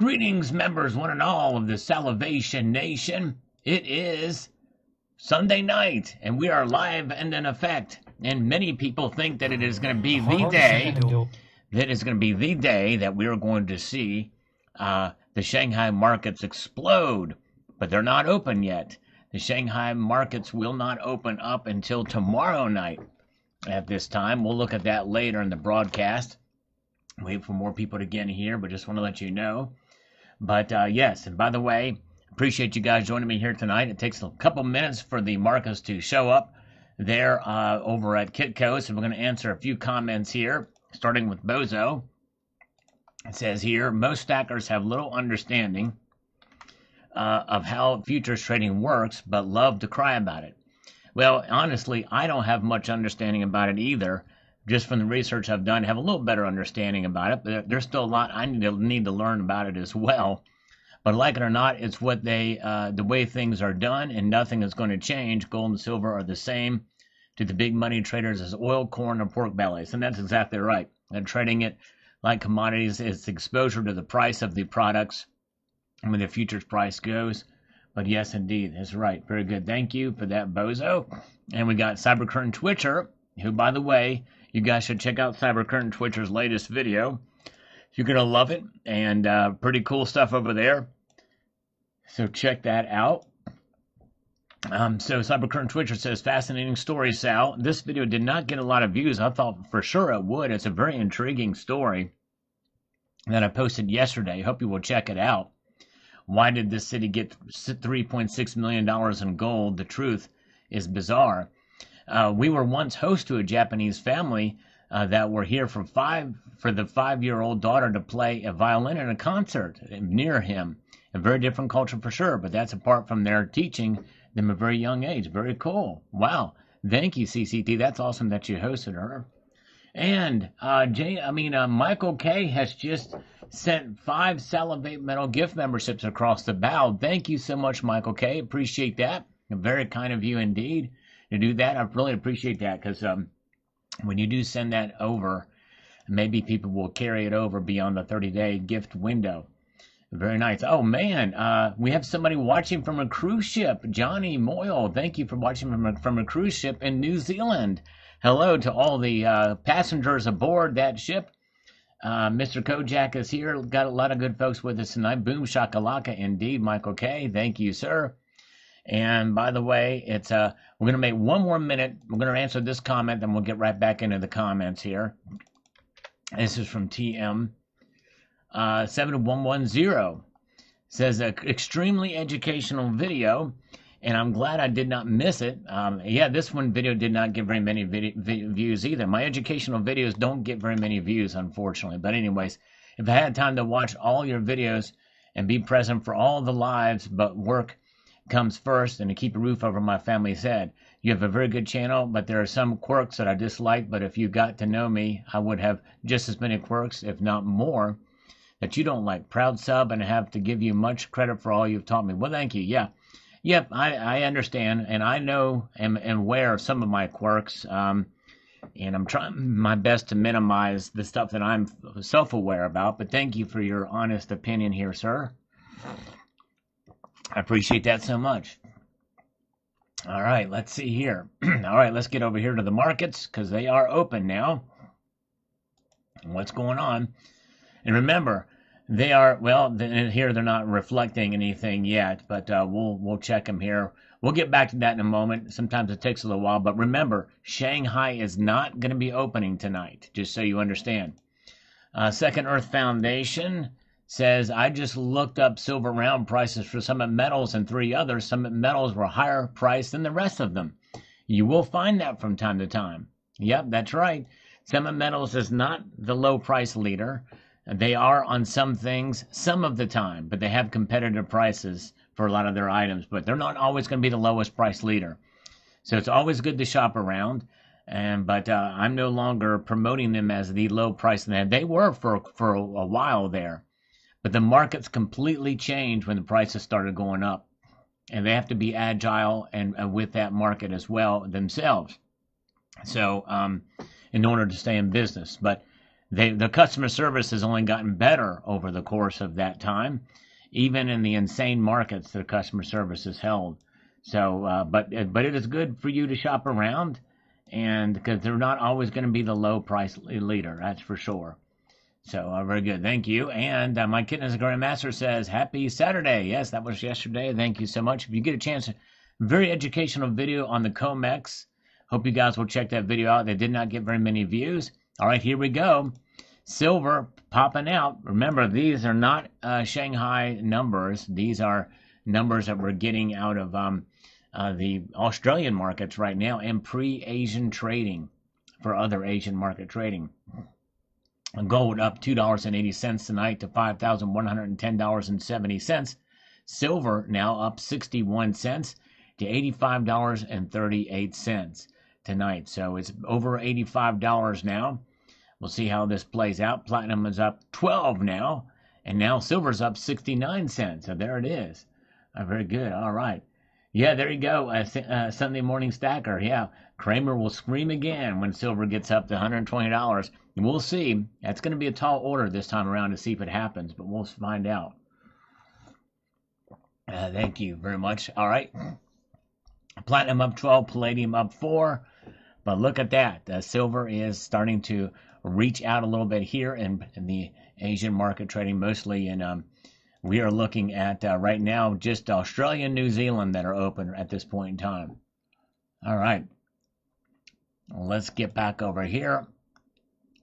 Greetings, members, one and all of the Salivation Nation. It is Sunday night, and we are live and in effect. And many people think that it is going to be the day that we are going to see the Shanghai markets explode. But they're not open yet. The Shanghai markets will not open up until tomorrow night at this time. We'll look at that later in the broadcast. Wait for more people to get in here, but just want to let you know. But yes, and by the way, appreciate you guys joining me here tonight. It takes a couple minutes for the markets to show up there over at Kitco. So we're going to answer a few comments here, starting with Bozo. It says here, most stackers have little understanding of how futures trading works, but love to cry about it. Well, honestly, I don't have much understanding about it either. Just from the research I've done, have a little better understanding about it, but there's still a lot I need to learn about it as well. But like it or not, it's what the way things are done, and nothing is going to change. Gold and silver are the same to the big money traders as oil, corn, or pork bellies, and that's exactly right. And trading it like commodities is exposure to the price of the products and where the futures price goes. But yes, indeed, that's right. Very good. Thank you for that, Bozo. And we got Cybercurrent Twitcher, who, by the way, you guys should check out Cybercurrent Twitcher's latest video. You're going to love it, and pretty cool stuff over there. So check that out. So Cybercurrent Twitcher says, fascinating story, Sal. This video did not get a lot of views. I thought for sure it would. It's a very intriguing story that I posted yesterday. Hope you will check it out. Why did this city get $3.6 million in gold? The truth is bizarre. We were once host to a Japanese family that were here for the 5-year-old daughter to play a violin in a concert near him. A very different culture for sure, but that's apart from their teaching them at a very young age. Very cool. Wow. Thank you, CCT. That's awesome that you hosted her. And Michael K has just sent 5 Salivate Metal gift memberships across the bow. Thank you so much, Michael K. Appreciate that. Very kind of you indeed to do that. I really appreciate that, because when you do send that over, maybe people will carry it over beyond the 30-day gift window. Very nice. Oh, man, we have somebody watching from a cruise ship. Johnny Moyle, thank you for watching from a cruise ship in New Zealand. Hello to all the passengers aboard that ship. Mr. Kojak is here. Got a lot of good folks with us tonight. Boom shakalaka indeed, Michael K. Thank you, sir. And by the way, it's we're going to make one more minute. We're going to answer this comment, then we'll get right back into the comments here. This is from TM 7110. Says extremely educational video, and I'm glad I did not miss it. Yeah, this video did not get very many views either. My educational videos don't get very many views, unfortunately. But anyways, if I had time to watch all your videos and be present for all the lives, but work comes first, and to keep a roof over my family's head. You have a very good channel, but there are some quirks that I dislike. But if you got to know me, I would have just as many quirks, if not more, that you don't like. Proud sub, and I have to give you much credit for all you've taught me. Well, thank you. Yeah. Yep, I understand, and I know and aware of some of my quirks, and I'm trying my best to minimize the stuff that I'm self-aware about. But thank you for your honest opinion here, sir. I appreciate that so much. All right, let's see here. All right, let's get over here to the markets, because they are open now. What's going on? And remember, they are, well, here they're not reflecting anything yet, but we'll check them here. We'll get back to that in a moment. Sometimes it takes a little while, but remember, Shanghai is not going to be opening tonight, just so you understand. Second Earth Foundation says, I just looked up silver round prices for Summit Metals and 3 others. Summit Metals were higher priced than the rest of them. You will find that from time to time. Yep, that's right. Summit Metals is not the low price leader. They are on some things some of the time, but they have competitive prices for a lot of their items, but they're not always going to be the lowest price leader. So it's always good to shop around. But I'm no longer promoting them as the low price. They were for a while there. But the markets completely changed when the prices started going up. And they have to be agile and with that market as well themselves. So in order to stay in business. But the customer service has only gotten better over the course of that time. Even in the insane markets, the customer service is held. So, but it is good for you to shop around, and because they're not always going to be the low price leader, that's for sure. So, very good. Thank you. And my kitten is a grandmaster says, Happy Saturday. Yes, that was yesterday. Thank you so much. If you get a chance, very educational video on the COMEX. Hope you guys will check that video out. They did not get very many views. All right, here we go. Silver popping out. Remember, these are not Shanghai numbers. These are numbers that we're getting out of the Australian markets right now and pre-Asian trading for other Asian market trading. Gold up $2.80 tonight to $5,110.70. Silver now up 61 cents to $85.38 tonight. So it's over $85 now. We'll see how this plays out. Platinum is up 12 now, and now silver's up 69 cents. So there it is. Very good. All right. Yeah, there you go. Sunday morning stacker. Yeah, Kramer will scream again when silver gets up to $120. We'll see. That's going to be a tall order this time around to see if it happens, but we'll find out. Thank you very much. All right. Platinum up 12, palladium up 4. But look at that. Silver is starting to reach out a little bit here in the Asian market trading, mostly in we are looking at right now just Australia and New Zealand that are open at this point in time. All right. Let's get back over here.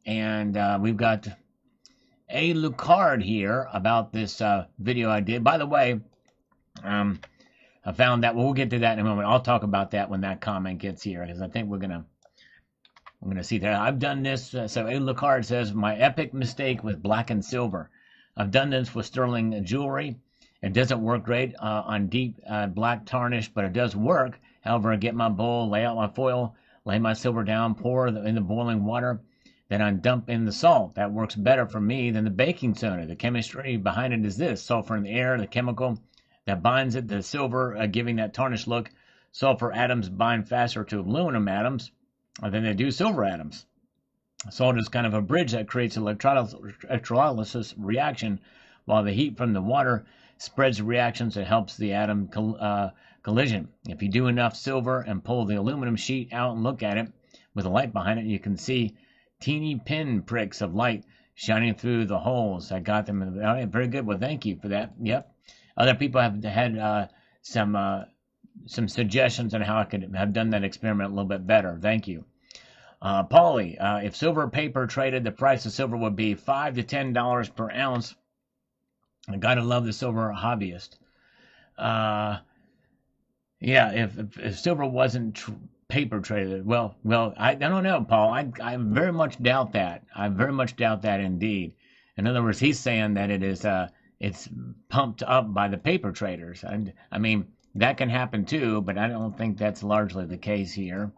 And we've got a Lucard here about this video I did. By the way, I found that, well, we'll get to that in a moment. I'll talk about that when that comment gets here, because I think we're going to see that. I've done this. So a Lucard says, my epic mistake with black and silver. I've done this with sterling jewelry. It doesn't work great on deep black tarnish, but it does work. However, I get my bowl, lay out my foil, lay my silver down, pour in the boiling water, then I dump in the salt. That works better for me than the baking soda. The chemistry behind it is this: sulfur in the air, the chemical that binds it, the silver giving that tarnished look. Sulfur atoms bind faster to aluminum atoms than they do silver atoms. Salt is kind of a bridge that creates electrolysis reaction, while the heat from the water spreads the reactions and helps the atom collision. If you do enough silver and pull the aluminum sheet out and look at it with a light behind it, you can see teeny pin pricks of light shining through the holes. I got them. All right, very good. Well, thank you for that. Yep. Other people have had some suggestions on how I could have done that experiment a little bit better. Thank you. Paulie, if silver paper traded, the price of silver would be $5 to $10 per ounce. I gotta love the silver hobbyist. Yeah, if silver wasn't paper traded, well, I don't know, Paul. I very much doubt that. I very much doubt that indeed. In other words, he's saying that it is it's pumped up by the paper traders. And I mean, that can happen too, but I don't think that's largely the case here.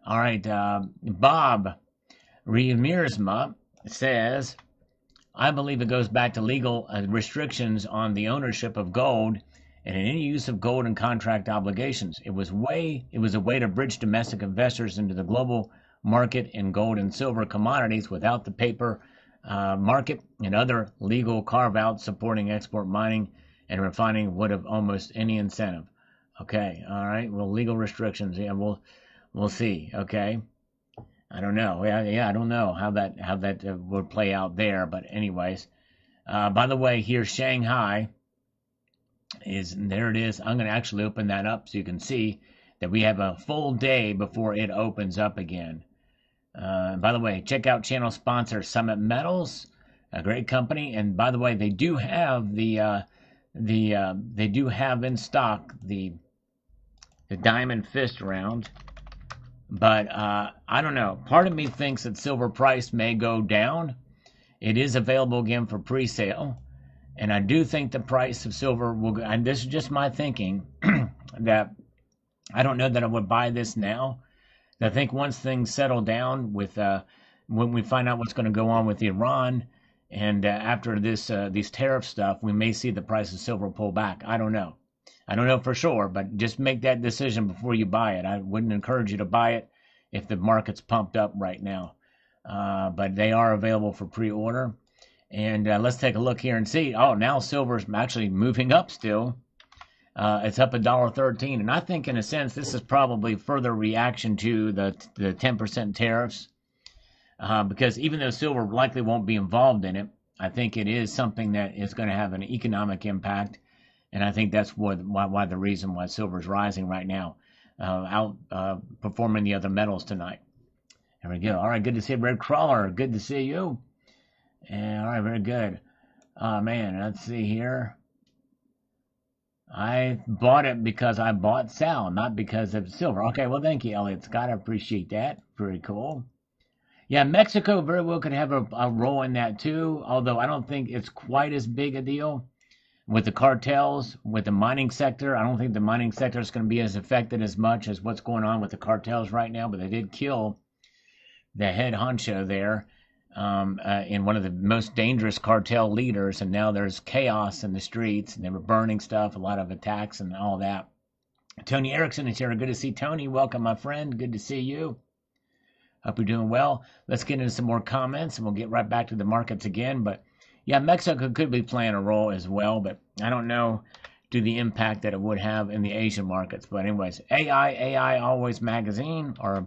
All right, Bob Remiersma says, I believe it goes back to legal restrictions on the ownership of gold and any use of gold in contract obligations. It was a way to bridge domestic investors into the global market in gold and silver commodities without the paper market and other legal carve-outs supporting export mining and refining would have almost any incentive. Okay, all right, well, legal restrictions, yeah, we'll see. Okay, I don't know. Yeah, I don't know how that would play out there. But anyways, by the way, here's Shanghai. There it is. I'm going to actually open that up so you can see that we have a full day before it opens up again. By the way, check out channel sponsor Summit Metals, a great company. And by the way, they do have they do have in stock the Diamond Fist round. But I don't know. Part of me thinks that silver price may go down. It is available again for pre-sale. And I do think the price of silver will go. And this is just my thinking. That I don't know that I would buy this now. I think once things settle down with when we find out what's going to go on with Iran and after this these tariff stuff, we may see the price of silver pull back. I don't know. I don't know for sure, but just make that decision before you buy it. I wouldn't encourage you to buy it if the market's pumped up right now. but they are available for pre-order. And let's take a look here and see. Oh, now silver's actually moving up still. It's up $1.13, and I think in a sense this is probably further reaction to the 10% tariffs, because even though silver likely won't be involved in it, I think it is something that is going to have an economic impact, and I think that's why the reason why silver is rising right now, outperforming the other metals tonight. There we go. All right, good to see you, Red Crawler. Good to see you. And all right, very good. Man, let's see here. I bought it because I bought Sal, not because of silver. Okay, well, thank you, Elliot Scott. I appreciate that. Very cool. Yeah, Mexico very well could have a role in that too, although I don't think it's quite as big a deal with the cartels, with the mining sector. I don't think the mining sector is going to be as affected as much as what's going on with the cartels right now, but they did kill the head honcho there, in one of the most dangerous cartel leaders, and now there's chaos in the streets, and they were burning stuff, a lot of attacks and all that. Tony Erickson is here. Good to see Tony. Welcome, my friend. Good to see you. Hope you're doing well. Let's get into some more comments, and we'll get right back to the markets again. But yeah, Mexico could be playing a role as well, but I don't know to the impact that it would have in the Asian markets. But anyways, AI Always Magazine, or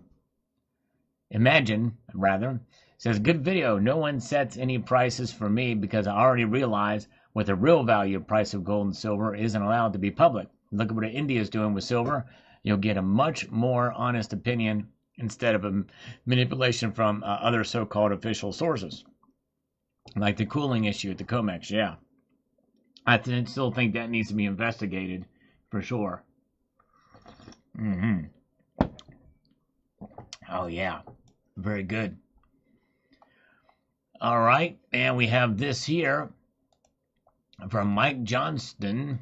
Imagine, rather, says, good video. No one sets any prices for me because I already realize what the real value price of gold and silver isn't allowed to be public. Look at what India is doing with silver. You'll get a much more honest opinion instead of a manipulation from other so-called official sources. Like the cooling issue at the COMEX, yeah. I still think that needs to be investigated, for sure. Oh, yeah. Very good. All right, and we have this here from Mike Johnston.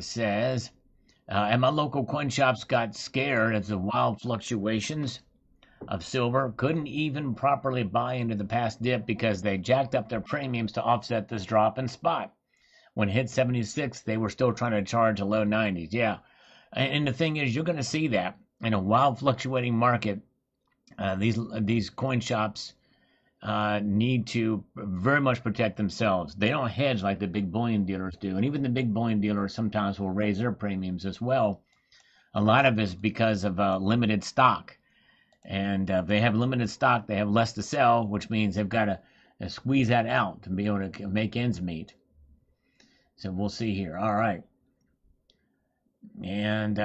Says, and my local coin shops got scared at the wild fluctuations of silver. Couldn't even properly buy into the past dip because they jacked up their premiums to offset this drop in spot. When it hit 76, they were still trying to charge a low 90s. Yeah, and the thing is, you're going to see that in a wild fluctuating market. These coin shops need to very much protect themselves. They don't hedge like the big bullion dealers do, and even the big bullion dealers sometimes will raise their premiums as well. A lot of it is because of limited stock, and if they have limited stock, they have less to sell, which means they've got to squeeze that out to be able to make ends meet. So we'll see here. All right. And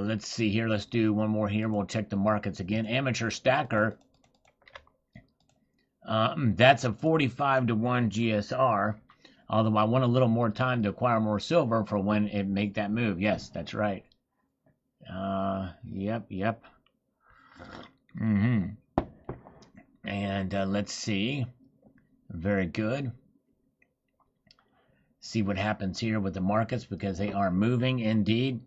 let's see here. Let's do one more here. We'll check the markets again. Amateur Stacker. That's a 45-to-1 GSR. Although I want a little more time to acquire more silver for when it make that move. Yes, that's right. Yep. And let's see. Very good. See what happens here with the markets, because they are moving indeed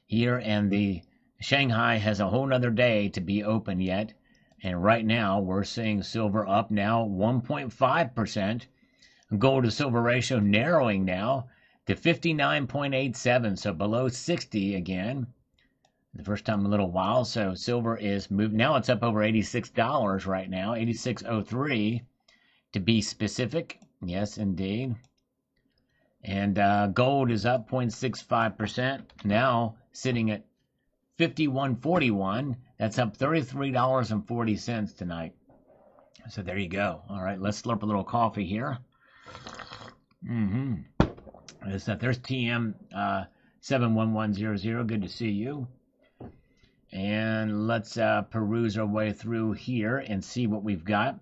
here, and the Shanghai has a whole nother day to be open yet, and right now we're seeing silver up now 1.5%, gold to silver ratio narrowing now to 59.87, so below 60 again, the first time in a little while. So silver is moving now. It's up over $86 right now, 86.03 to be specific. Yes, indeed. And gold is up 0.65%, now sitting at 51.41. That's up $33.40 tonight. So there you go. All right, let's slurp a little coffee here. There's TM 71100. Good to see you. And let's peruse our way through here and see what we've got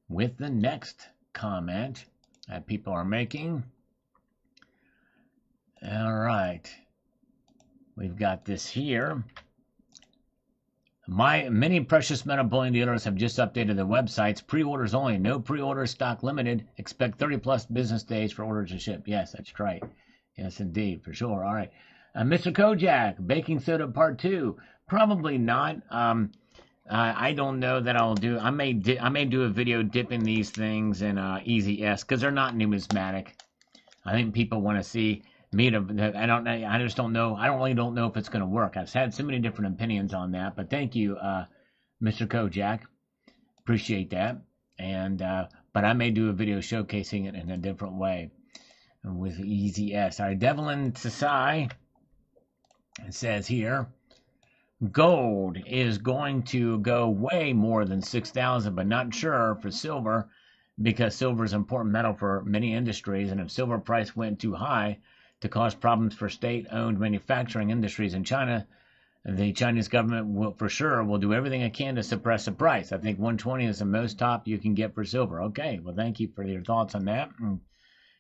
with the next comment that people are making. All right, we've got this here. Many precious metal bullion dealers have just updated their websites. Pre-orders only. No pre-orders, stock limited. Expect 30-plus business days for orders to ship. Yes, that's right. Yes, indeed, for sure. All right. Mr. Kojak, baking soda part 2. Probably not. I don't know that I'll do. I may do a video dipping these things in Easy S, because they're not numismatic. I think people want to see me to. I don't know. I just don't know. I don't know if it's going to work. I've had so many different opinions on that. But thank you, Mr. Kojak. Appreciate that. And but I may do a video showcasing it in a different way with Easy S. All right, Devlin Sasai says here, gold is going to go way more than 6,000, but not sure for silver because silver is an important metal for many industries, and if silver price went too high to cause problems for state-owned manufacturing industries in China, the Chinese government will do everything it can to suppress the price. I think 120 is the most top you can get for silver. Okay, well, thank you for your thoughts on that.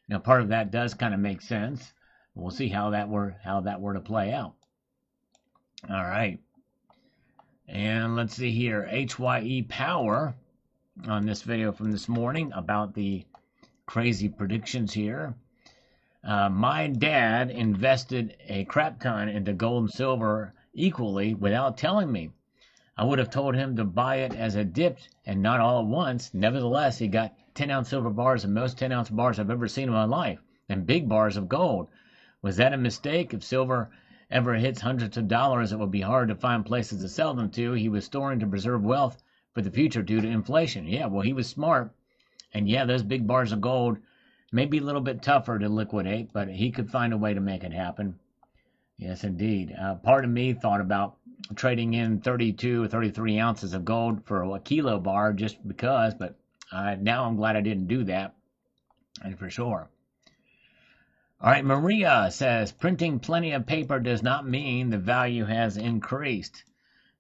Now, part of that does kind of make sense. We'll see how that were to play out. All right. And let's see here. HYE Power on this video from this morning about the crazy predictions here. My dad invested a crap ton into gold and silver equally without telling me. I would have told him to buy it as it dipped and not all at once. Nevertheless, he got 10-ounce silver bars and most 10-ounce bars I've ever seen in my life, and big bars of gold. Was that a mistake? If silver ever hits hundreds of dollars, it will be hard to find places to sell them to. He was storing to preserve wealth for the future due to inflation. Yeah, well, he was smart. And yeah, those big bars of gold may be a little bit tougher to liquidate, but he could find a way to make it happen. Yes, indeed. Part of me thought about trading in 32 or 33 ounces of gold for a kilo bar just because, but now I'm glad I didn't do that, and for sure. All right, Maria says, printing plenty of paper does not mean the value has increased.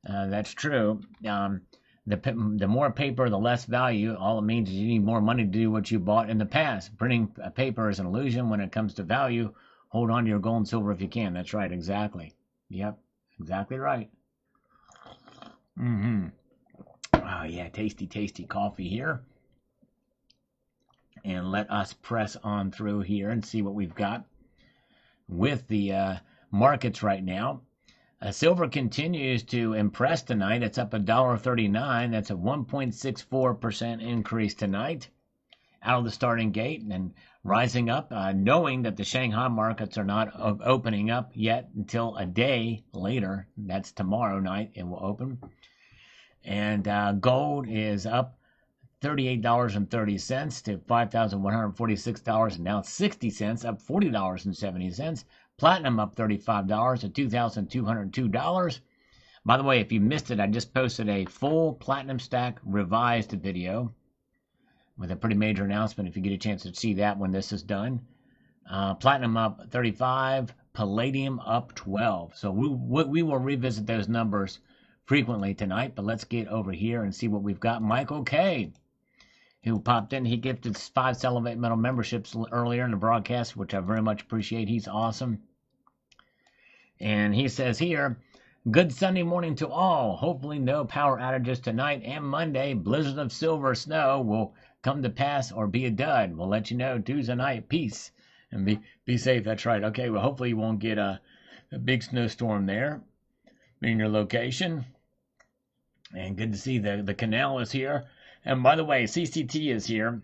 That's true. The more paper, the less value. All it means is you need more money to do what you bought in the past. Printing paper is an illusion when it comes to value. Hold on to your gold and silver if you can. That's right, exactly. Yep, exactly right. Oh, yeah, tasty, tasty coffee here. And let us press on through here and see what we've got with the markets right now. Silver continues to impress tonight. It's up $1.39. That's a 1.64% increase tonight out of the starting gate and rising up, knowing that the Shanghai markets are not opening up yet until a day later. That's tomorrow night it will open. And gold is up $38.30 to $5,146 and now 60 cents, up $40.70. Platinum up $35 to $2,202. By the way, if you missed it, I just posted a full platinum stack revised video with a pretty major announcement if you get a chance to see that when this is done. Platinum up 35, palladium up 12. So we will revisit those numbers frequently tonight, but let's get over here and see what we've got. Michael K., who popped in, he gifted 5 Celebrate Metal memberships earlier in the broadcast, which I very much appreciate. He's awesome. And he says here, good Sunday morning to all. Hopefully no power outages tonight and Monday. Blizzard of silver snow will come to pass or be a dud. We'll let you know Tuesday night. Peace. And be safe. That's right. Okay, well, hopefully you won't get a big snowstorm there in your location. And good to see the canal is here. And by the way, CCT is here.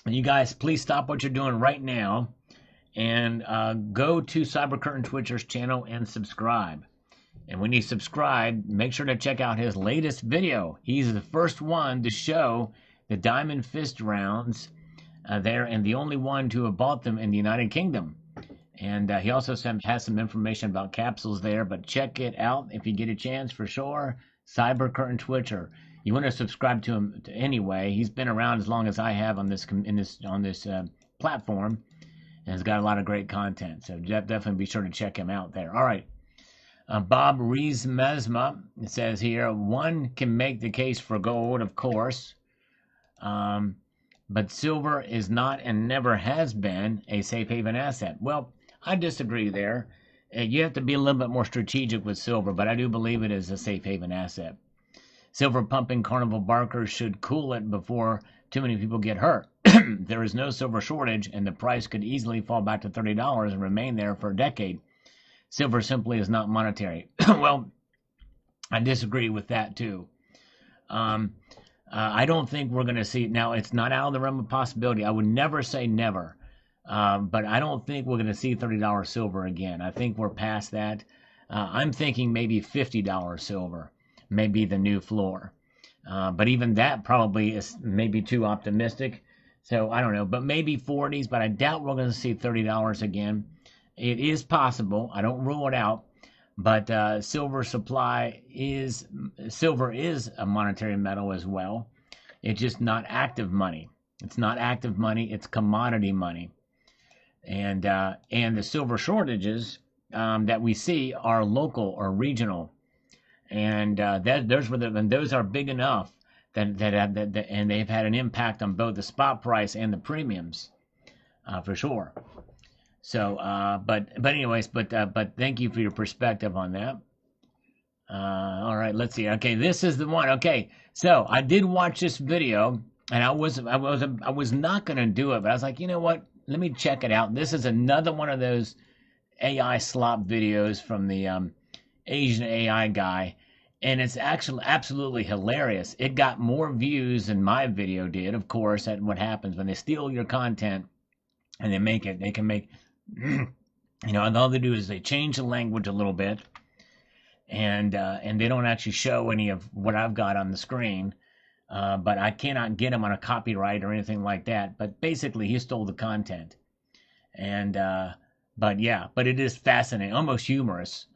You guys, please stop what you're doing right now and go to Cyber Curtain Twitcher's channel and subscribe. And when you subscribe, make sure to check out his latest video. He's the first one to show the Diamond Fist rounds there and the only one to have bought them in the United Kingdom. And he also has some information about capsules there, but check it out if you get a chance for sure. Cyber Curtain Twitcher. You want to subscribe to him anyway. He's been around as long as I have on this platform, and has got a lot of great content. So definitely be sure to check him out there. All right. Bob Rees-Mesma says here, one can make the case for gold, of course, but silver is not and never has been a safe haven asset. Well, I disagree there. You have to be a little bit more strategic with silver, but I do believe it is a safe haven asset. Silver pumping carnival barkers should cool it before too many people get hurt. There is no silver shortage, and the price could easily fall back to $30 and remain there for a decade. Silver simply is not monetary. Well, I disagree with that too. I don't think we're going to see, now it's not out of the realm of possibility. I would never say never, but I don't think we're going to see $30 silver again. I think we're past that. I'm thinking maybe $50 silver. may be the new floor. But even that probably is maybe too optimistic. So I don't know, but maybe 40s, but I doubt we're going to see $30 again. It is possible. I don't rule it out. But silver is a monetary metal as well. It's just not active money. It's not active money. It's commodity money. And the silver shortages that we see are local or regional, and those are big enough that and they've had an impact on both the spot price and the premiums, for sure. So, but thank you for your perspective on that. All right, let's see. Okay, this is the one. Okay, so I did watch this video, and I was not gonna do it, but I was like, you know what? Let me check it out. This is another one of those AI slop videos from the Asian AI guy, and it's actually absolutely hilarious. It got more views than my video did, of course. At what happens when they steal your content and they can make, and all they do is they change the language a little bit, and they don't actually show any of what I've got on the screen. But I cannot get him on a copyright or anything like that. But basically, he stole the content, and but it is fascinating, almost humorous.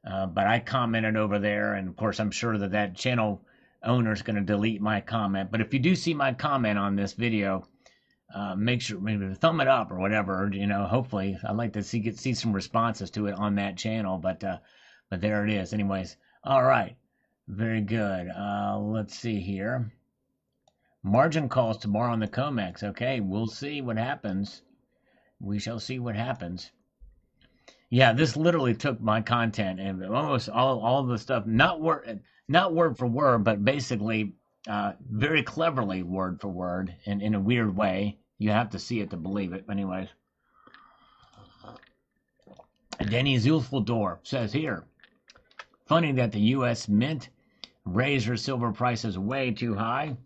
But I commented over there, and of course, I'm sure that channel owner is going to delete my comment. But if you do see my comment on this video, make sure maybe thumb it up or whatever. Hopefully, I'd like to see some responses to it on that channel. But there it is. Anyways, all right, very good. Let's see here. Margin calls tomorrow on the COMEX. Okay, we'll see what happens. We shall see what happens. Yeah, this literally took my content and almost all the stuff, not word for word, but basically very cleverly word for word, and in a weird way. You have to see it to believe it. Anyways, Denny Zulfildor says here, funny that the U.S. Mint raised her silver prices way too high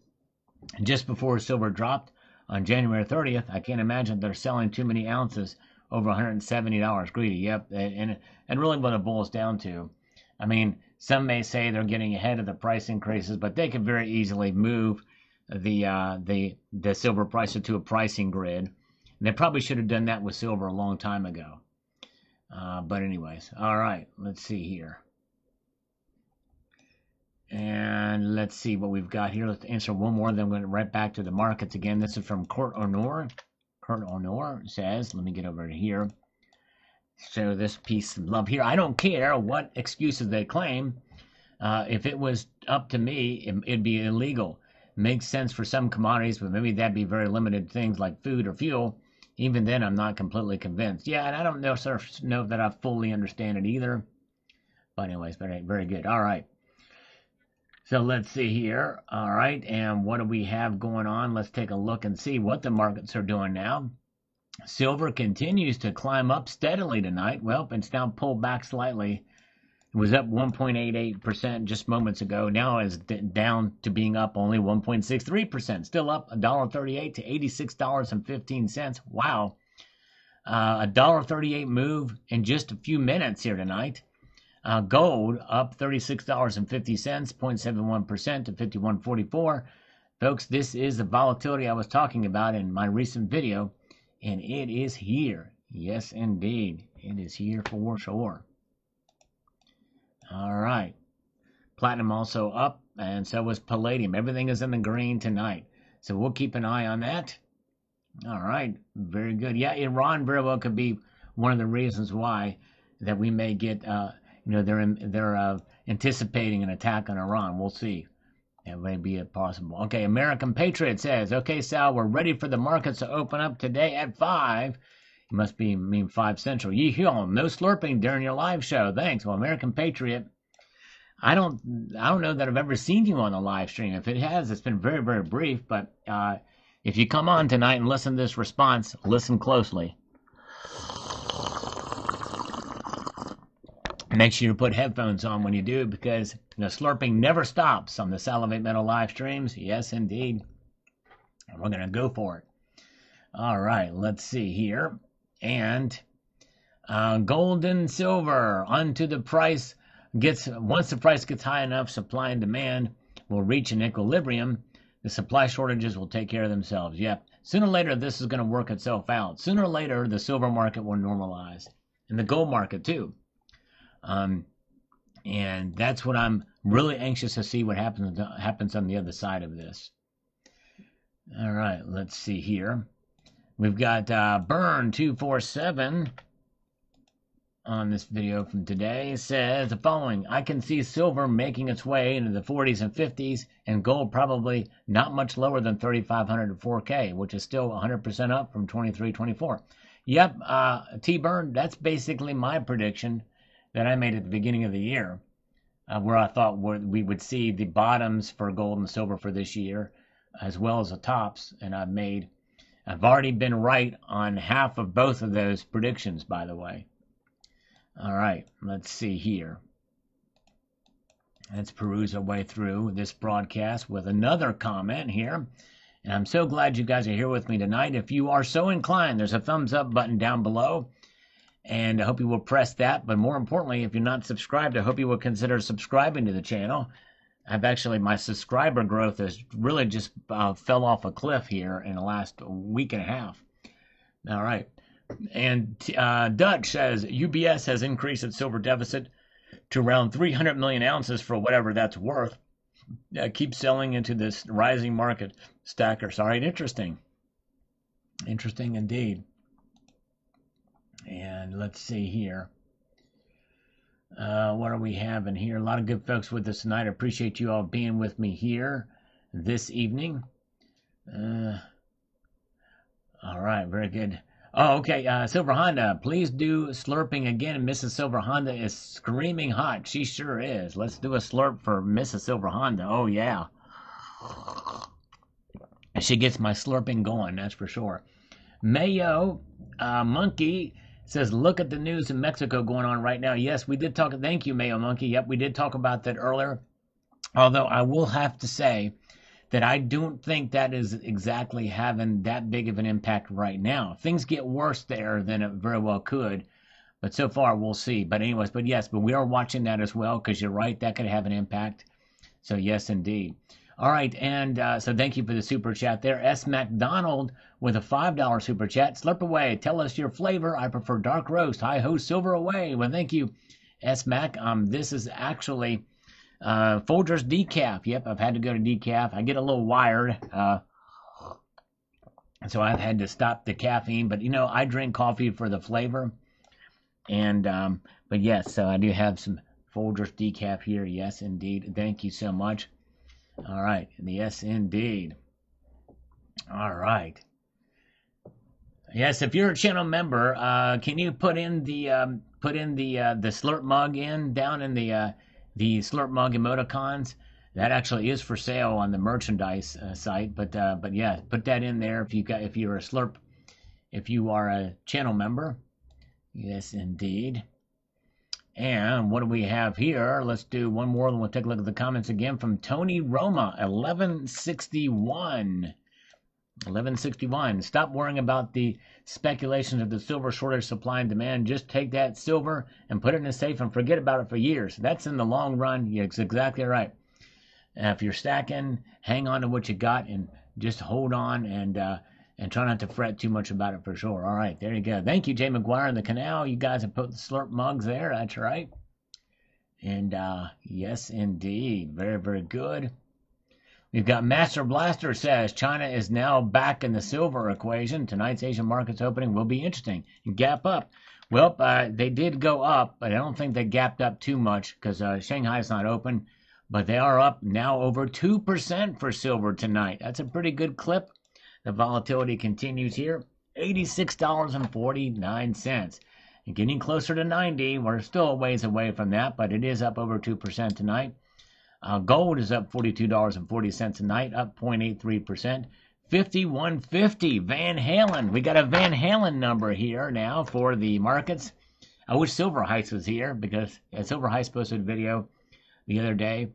just before silver dropped on January 30th. I can't imagine they're selling too many ounces over $170. Greedy. Yep. And really what it boils down to, I mean, some may say they're getting ahead of the price increases, but they could very easily move the silver price to a pricing grid. They probably should have done that with silver a long time ago. But anyways, all right, let's see here. And let's see what we've got here. Let's answer one more, then we're going right back to the markets again. This is from Kurt Honor. Kurt Honor says, let me get over here. So this piece of love here. I don't care what excuses they claim. If it was up to me, it'd be illegal. Makes sense for some commodities, but maybe that'd be very limited things like food or fuel. Even then, I'm not completely convinced. Yeah, and I don't know that I fully understand it either. But anyways, very, very good. All right. So let's see here. All right, and what do we have going on? Let's take a look and see what the markets are doing now. Silver continues to climb up steadily tonight. Well, it's now pulled back slightly. It was up 1.88% just moments ago. Now it's down to being up only 1.63%. Still up $1.38 to $86.15. Wow. $1.38 move in just a few minutes here tonight. Gold up $36.50, 0.71% to $51.44. Folks, this is the volatility I was talking about in my recent video, and it is here. Yes, indeed. It is here for sure. All right. Platinum also up, and so was palladium. Everything is in the green tonight. So we'll keep an eye on that. All right. Very good. Yeah, Iran very well could be one of the reasons why that we may get... they're anticipating an attack on Iran. We'll see. That may be possible. Okay, American Patriot says, okay, Sal, we're ready for the markets to open up today at 5. It must mean 5 Central. Yee-haw, no slurping during your live show. Thanks. Well, American Patriot, I don't know that I've ever seen you on the live stream. If it has, it's been very, very brief. But if you come on tonight and listen to this response, listen closely. Make sure you put headphones on when you do, because slurping never stops on the Salivate Metal live streams. Yes, indeed. And we're going to go for it. All right, let's see here. And gold and silver, onto the price once the price gets high enough, supply and demand will reach an equilibrium. The supply shortages will take care of themselves. Yep. Sooner or later, this is going to work itself out. Sooner or later, the silver market will normalize, and the gold market too. And that's what I'm really anxious to see what happens on the other side of this. All right, let's see here. We've got Burn 247 on this video from today. It says the following: I can see silver making its way into the 40s and 50s, and gold probably not much lower than 3,500 to 4K, which is still 100% up from 23-24. Yep, T-Burn, that's basically my prediction that I made at the beginning of the year, where I thought we would see the bottoms for gold and silver for this year, as well as the tops, and I've already been right on half of both of those predictions, by the way. All right, let's see here. Let's peruse our way through this broadcast with another comment here. And I'm so glad you guys are here with me tonight. If you are so inclined, there's a thumbs up button down below, and I hope you will press that. But more importantly, if you're not subscribed, I hope you will consider subscribing to the channel. My subscriber growth has really just fell off a cliff here in the last week and a half. All right. And Dutch says UBS has increased its silver deficit to around 300 million ounces for whatever that's worth. Keep selling into this rising market. Stackers. All right, interesting. Interesting indeed. And let's see here. What are we having here? A lot of good folks with us tonight. I appreciate you all being with me here this evening. All right, very good. Oh, okay. Silver Honda, please do slurping again. Mrs. Silver Honda is screaming hot. She sure is. Let's do a slurp for Mrs. Silver Honda. Oh, yeah. She gets my slurping going, that's for sure. Mayo Monkey says, look at the news in Mexico going on right now. Yes, we did talk. Thank you, Mayo Monkey. Yep, we did talk about that earlier. Although I will have to say that I don't think that is exactly having that big of an impact right now. Things get worse there than it very well could, but so far we'll see. But anyways, but we are watching that as well, because you're right, that could have an impact. So yes, indeed. All right, and so thank you for the super chat there. S. McDonald with a $5 super chat. Slurp away. Tell us your flavor. I prefer dark roast. Hi ho, silver away. Well, thank you, S. Mac. This is actually Folgers decaf. Yep, I've had to go to decaf. I get a little wired, so I've had to stop the caffeine. But I drink coffee for the flavor. And but yes, so I do have some Folgers decaf here. Yes, indeed. Thank you so much. All right, yes, indeed. All right. Yes, if you're a channel member, can you put in the slurp mug down in the slurp mug emoticons? That actually is for sale on the merchandise site. But yeah, put that in there if you are a channel member. Yes, indeed. And what do we have here? Let's do one more, and we'll take a look at the comments again from Tony Roma, 1161. 1161. Stop worrying about the speculations of the silver shortage, supply and demand. Just take that silver and put it in a safe and forget about it for years. That's in the long run. You're exactly right. If you're stacking, hang on to what you got and just hold on and try not to fret too much about it for sure. All right, there you go. Thank you, Jay McGuire in the canal. You guys have put the slurp mugs there. That's right. And yes, indeed. Very, very good. We've got Master Blaster says China is now back in the silver equation. Tonight's Asian markets opening will be interesting. Gap up. Well, they did go up, but I don't think they gapped up too much because Shanghai is not open. But they are up now over 2% for silver tonight. That's a pretty good clip. The volatility continues here. $86.49. And getting closer to 90. We're still a ways away from that, but it is up over 2% tonight. Gold is up $42.40 tonight, up 0.83%. 5150 Van Halen. We got a Van Halen number here now for the markets. I wish Silver Heist was here, because Silver Heist posted a video the other day,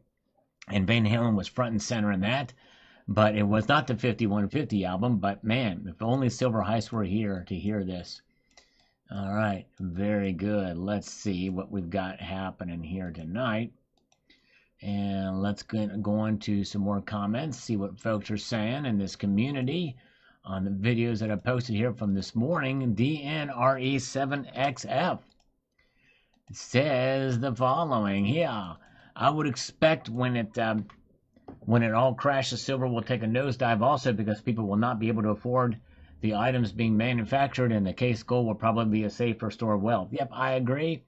and Van Halen was front and center in that. But it was not the 5150 album. But man, if only Silver Heist were here to hear this. All right, very good. Let's see what we've got happening here tonight. And let's go on to some more comments, see what folks are saying in this community on the videos that I posted here from this morning. DNRE7XF says the following. Yeah, I would expect when it all crashes, silver will take a nosedive also because people will not be able to afford the items being manufactured, and the case gold will probably be a safer store of wealth. Yep, I agree.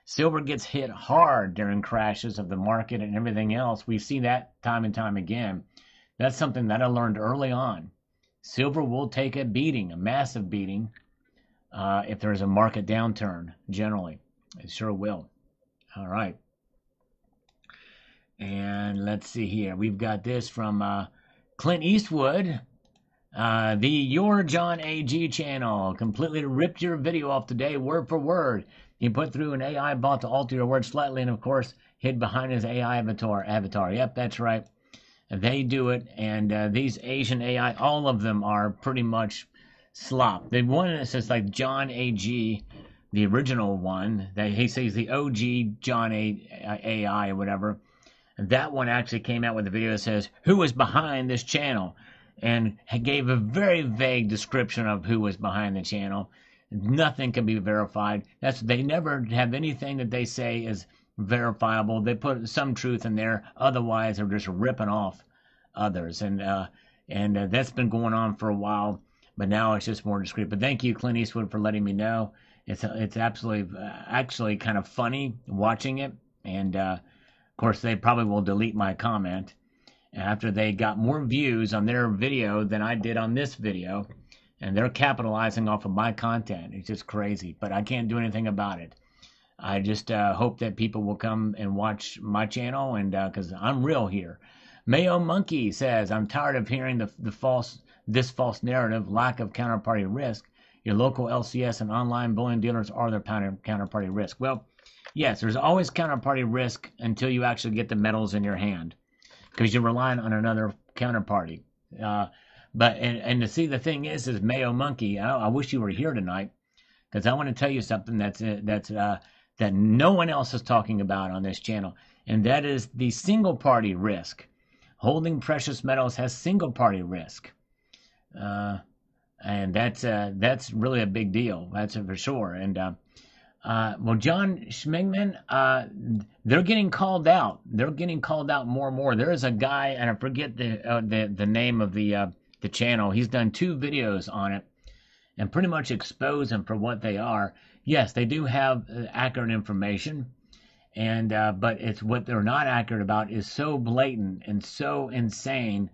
Silver gets hit hard during crashes of the market and everything else. We see that time and time again. That's something that I learned early on. Silver will take a beating, a massive beating, if there's a market downturn, generally. It sure will. All right. And let's see here. We've got this from Clint Eastwood. The Your John AG channel completely ripped your video off today, word for word. He put through an AI bot to alter your words slightly and, of course, hid behind his AI avatar. Yep, that's right. They do it, and these Asian AI, all of them are pretty much slop. The one that says, like, John AG, the original one, that he says the OG John AI or whatever, that one actually came out with a video that says, who is behind this channel? And gave a very vague description of who was behind the channel. Nothing can be verified. They never have anything that they say is verifiable. They put some truth in there. Otherwise, they're just ripping off others. And that's been going on for a while. But now it's just more discreet. But thank you, Clint Eastwood, for letting me know. It's absolutely actually kind of funny watching it. And of course, they probably will delete my comment after they got more views on their video than I did on this video, and they're capitalizing off of my content. It's just crazy, but I can't do anything about it. I just hope that people will come and watch my channel, and because I'm real here. Mayo Monkey says, I'm tired of hearing this false narrative, lack of counterparty risk. Your local LCS and online bullion dealers are their counterparty risk. Well, yes, there's always counterparty risk until you actually get the metals in your hand, because you're relying on another counterparty. But to see, the thing is Mayo Monkey, I wish you were here tonight, because I want to tell you something that no one else is talking about on this channel, and that is the single party risk. Holding precious metals has single party risk, and that's really a big deal. That's for sure. And well, John Schmingman, they're getting called out. They're getting called out more and more. There is a guy, and I forget the name of the channel. He's done 2 videos on it, and pretty much expose them for what they are. Yes, they do have accurate information, and but it's what they're not accurate about is so blatant and so insane,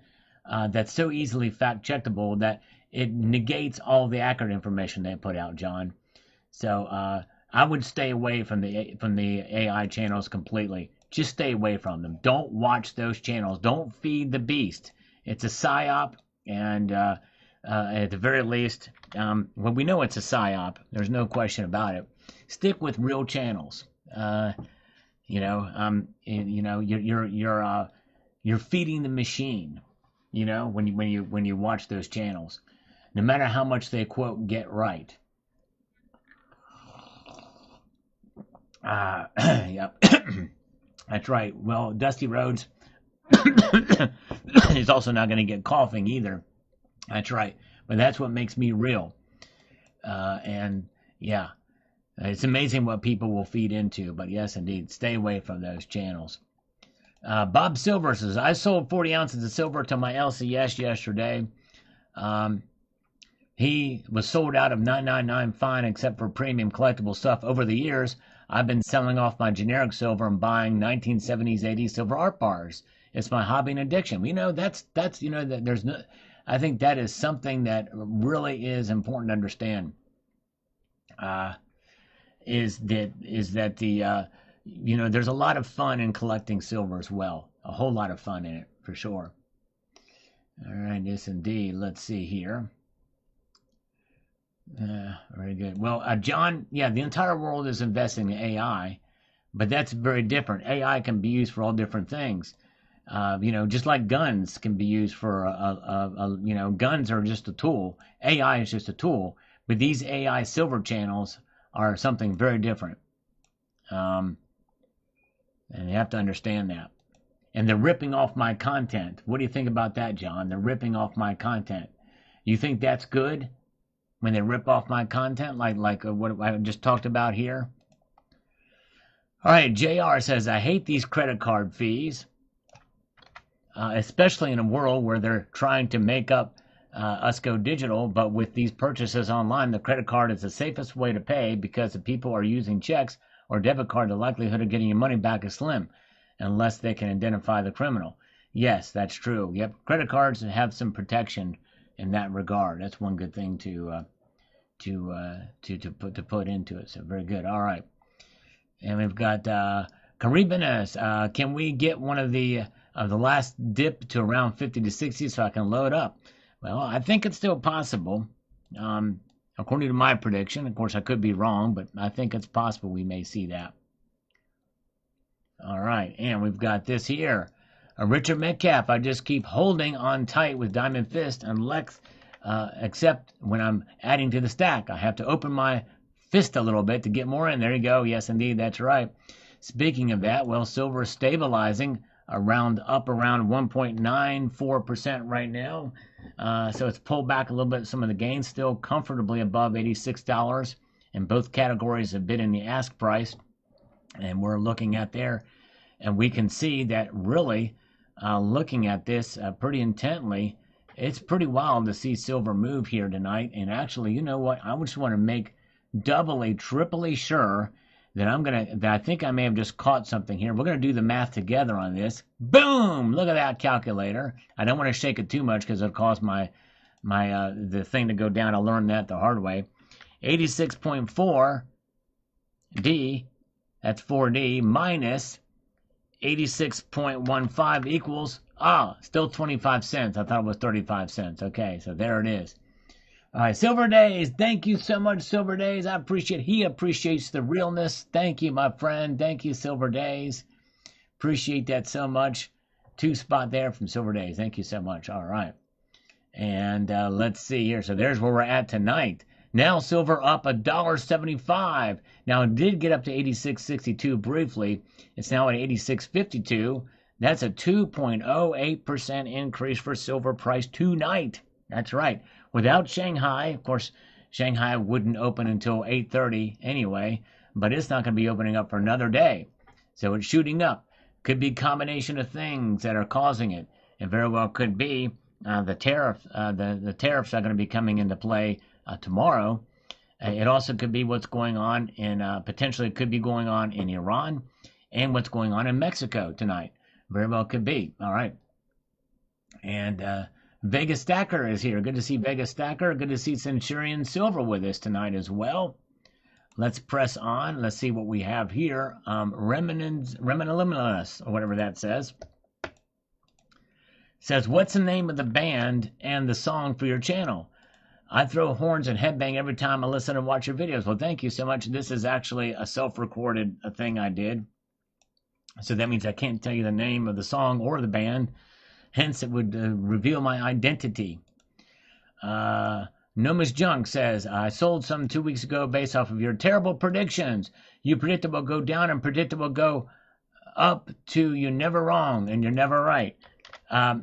that's so easily fact checkable that it negates all the accurate information they put out, John. So I would stay away from the AI channels completely. Just stay away from them. Don't watch those channels. Don't feed the beast. It's a psyop, and at the very least, well, we know it's a psyop. There's no question about it. Stick with real channels. You're feeding the machine. When you watch those channels, no matter how much they quote get right. Yep. That's right. Well, Dusty Rhodes is also not going to get coughing either. That's right. But that's what makes me real. And yeah, it's amazing what people will feed into. But yes, indeed, stay away from those channels. Bob Silver says, I sold 40 ounces of silver to my LCS yesterday. He was sold out of 999 fine except for premium collectible stuff. Over the years, I've been selling off my generic silver and buying 1970s, 80s silver art bars. It's my hobby and addiction. That's that there's no. I think that is something that really is important to understand. Is that the there's a lot of fun in collecting silver as well. A whole lot of fun in it for sure. All right, yes indeed. Let's see here. Very good. Well, John, yeah, the entire world is investing in AI, but that's very different. AI can be used for all different things. Just like guns can be used for guns are just a tool. AI is just a tool. But these AI silver channels are something very different. And you have to understand that. And they're ripping off my content. What do you think about that, John? They're ripping off my content. You think that's good when they rip off my content, like what I just talked about here? All right, JR says, I hate these credit card fees, especially in a world where they're trying to make up us go digital, but with these purchases online, the credit card is the safest way to pay because if people are using checks or debit card, the likelihood of getting your money back is slim, unless they can identify the criminal. Yes, that's true. Yep, credit cards have some protection in that regard. That's one good thing to put into it. So very good. All right, and we've got Caribbenes. Can we get one of the last dip to around 50 to 60 so I can load up? Well, I think it's still possible. According to my prediction, of course I could be wrong, but I think it's possible we may see that. All right, and we've got this here. Richard Metcalf, I just keep holding on tight with Diamond Fist except when I'm adding to the stack. I have to open my fist a little bit to get more in. There you go. Yes, indeed, that's right. Speaking of that, well, silver is stabilizing up around 1.94% right now. So it's pulled back a little bit. Some of the gains still comfortably above $86. And both categories have been in the ask price. And we're looking at there. And we can see that really, looking at this pretty intently, it's pretty wild to see silver move here tonight. And actually, you know what? I just want to make doubly, triply sure that I think I may have just caught something here. We're going to do the math together on this. Boom! Look at that calculator. I don't want to shake it too much because it'll cause the thing to go down. I learned that the hard way. 86.4 D, that's 4D, minus 86.15 equals, still 25 cents. I thought it was 35 cents. Okay, so there it is. All right, Silver Days, thank you so much, Silver Days. He appreciates the realness. Thank you, my friend. Thank you, Silver Days. Appreciate that so much. 2 spot there from Silver Days. Thank you so much. All right. And let's see here. So there's where we're at tonight. Now silver up $1.75. Now it did get up to 86.62 briefly. It's now at 86.52. That's a 2.08% increase for silver price tonight. That's right. Without Shanghai, of course, Shanghai wouldn't open until 8:30 anyway, but it's not going to be opening up for another day. So it's shooting up. Could be a combination of things that are causing it. It very well could be the tariffs are going to be coming into play tomorrow. It also could be what's going on potentially it could be going on in Iran and what's going on in Mexico tonight. Very well could be. All right. And Vegas Stacker is here. Good to see Vegas Stacker. Good to see Centurion Silver with us tonight as well. Let's press on. Let's see what we have here. Remniliminus, or whatever that says. Says, what's the name of the band and the song for your channel? I throw horns and headbang every time I listen and watch your videos. Well, thank you so much. This is actually a self-recorded thing I did. So that means I can't tell you the name of the song or the band. Hence, it would reveal my identity. Noma's Junk says, I sold some 2 weeks ago based off of your terrible predictions. You predict it will go down and predict it will go up to you're never wrong and you're never right. I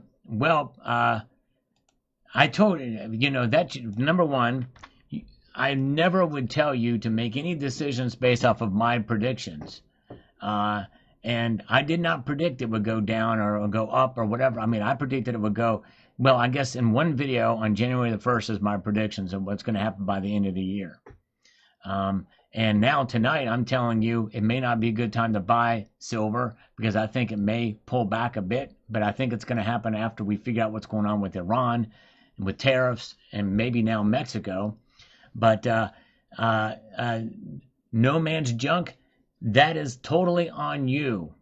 told you, that number one, I never would tell you to make any decisions based off of my predictions. And I did not predict it would go down or go up or whatever. I mean, I predicted it would go, well, I guess in one video on January the 1st is my predictions of what's going to happen by the end of the year. And now tonight, I'm telling you, it may not be a good time to buy silver because I think it may pull back a bit, but I think it's going to happen after we figure out what's going on with Iran, with tariffs, and maybe now Mexico. But No Man's Junk, that is totally on you.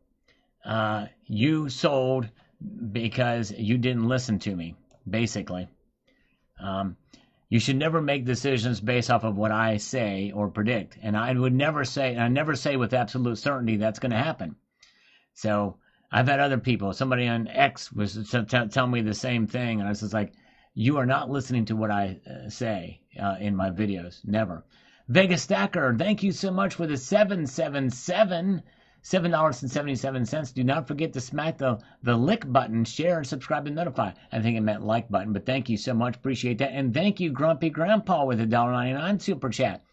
You sold because you didn't listen to me, basically. You should never make decisions based off of what I say or predict. And I never say with absolute certainty that's going to happen. So I've had other people, somebody on X was telling me the same thing. And I was just like, you are not listening to what I say in my videos. Never. Vegas Stacker, thank you so much for the 777. $7.77. Do not forget to smack the like button, share, and subscribe and notify. I think it meant like button, but thank you so much. Appreciate that. And thank you, Grumpy Grandpa, with a $1.99 super chat.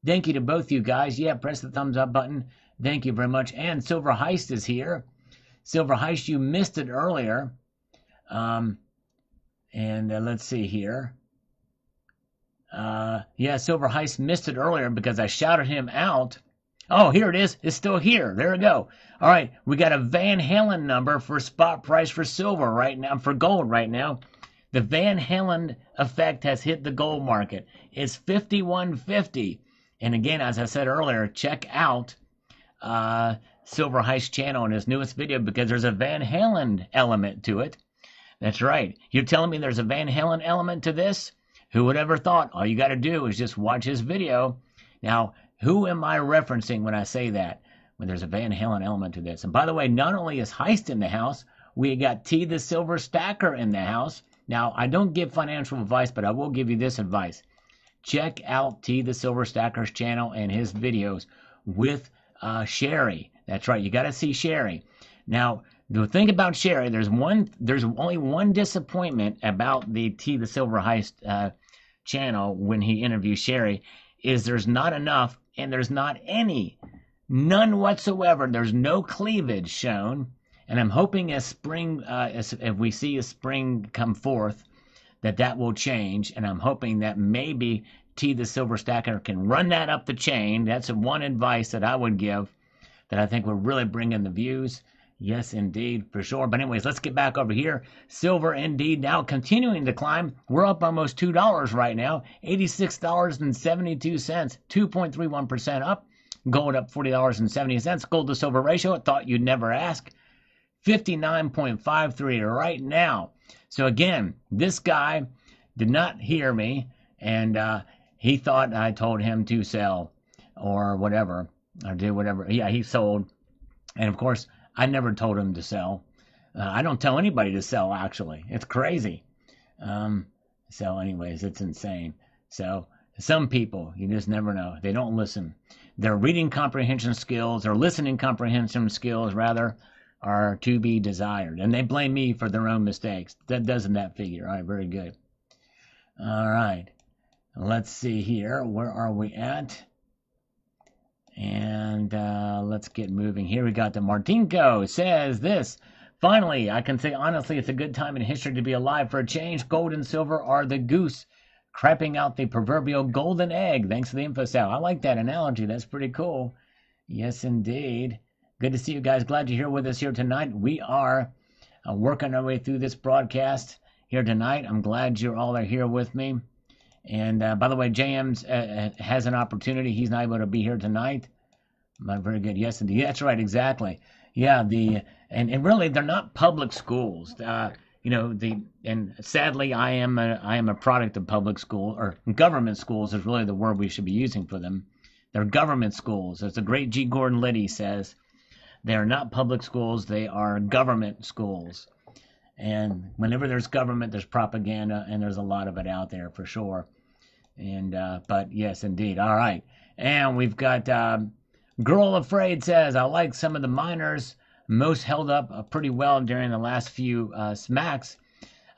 Thank you to both you guys. Yeah, press the thumbs up button. Thank you very much. And Silver Heist is here. Silver Heist, you missed it earlier. Let's see here. Yeah, Silver Heist missed it earlier because I shouted him out. Oh, here it is. It's still here. There we go. All right, we got a Van Halen number for spot price for silver right now, for gold right now. The Van Halen effect has hit the gold market. It's 51.50. And again, as I said earlier, check out Silver Heist channel in his newest video because there's a Van Halen element to it. That's right. You're telling me there's a Van Halen element to this? Who would ever thought? All you got to do is just watch his video. Now, who am I referencing when I say that? When there's a Van Halen element to this. And by the way, not only is Heist in the house, we got T the Silver Stacker in the house. Now, I don't give financial advice, but I will give you this advice. Check out T the Silver Stacker's channel and his videos with Sherry. That's right. You got to see Sherry. Now, the thing about Sherry, there's only one disappointment about the T the Silver Heist channel when he interviews Sherry, is there's not enough, and there's not any, none whatsoever. There's no cleavage shown, and I'm hoping as spring, if we see a spring come forth, that will change, and I'm hoping that maybe T the Silver Stacker can run that up the chain. That's one advice that I would give that I think would really bring in the views. Yes, indeed, for sure. But anyways, let's get back over here. Silver, indeed, now continuing to climb. We're up almost $2 right now, $86.72, 2.31% up. Gold up $40.70. Gold to silver ratio, I thought you'd never ask, 59.53 right now. So again, this guy did not hear me, and he thought I told him to sell or whatever, or did whatever. Yeah, he sold. And of course, I never told him to sell. I don't tell anybody to sell, actually. It's crazy. So anyways, it's insane. So some people, you just never know. They don't listen. Their reading comprehension skills, or listening comprehension skills, rather, are to be desired. And they blame me for their own mistakes. That doesn't that figure. All right, very good. All right. Let's see here. Where are we at? And let's get moving here. We got the Martinko says this. Finally, I can say honestly, it's a good time in history to be alive for a change. Gold and silver are the goose crapping out the proverbial golden egg. Thanks for the info, Sal. I like that analogy. That's pretty cool. Yes, indeed. Good to see you guys. Glad you're here with us here tonight. We are working our way through this broadcast here tonight. I'm glad you all are here with me. And by the way, JM's has an opportunity. He's not able to be here tonight. But very good. Yes, indeed. That's right. Exactly. Yeah. And really, they're not public schools. And sadly, I am a product of public school, or government schools is really the word we should be using for them. They're government schools. As the great G. Gordon Liddy says, they are not public schools. They are government schools. And whenever there's government, there's propaganda, and there's a lot of it out there for sure. And but yes, indeed. All right. And we've got Girl Afraid says, I like some of the miners. Most held up pretty well during the last few smacks.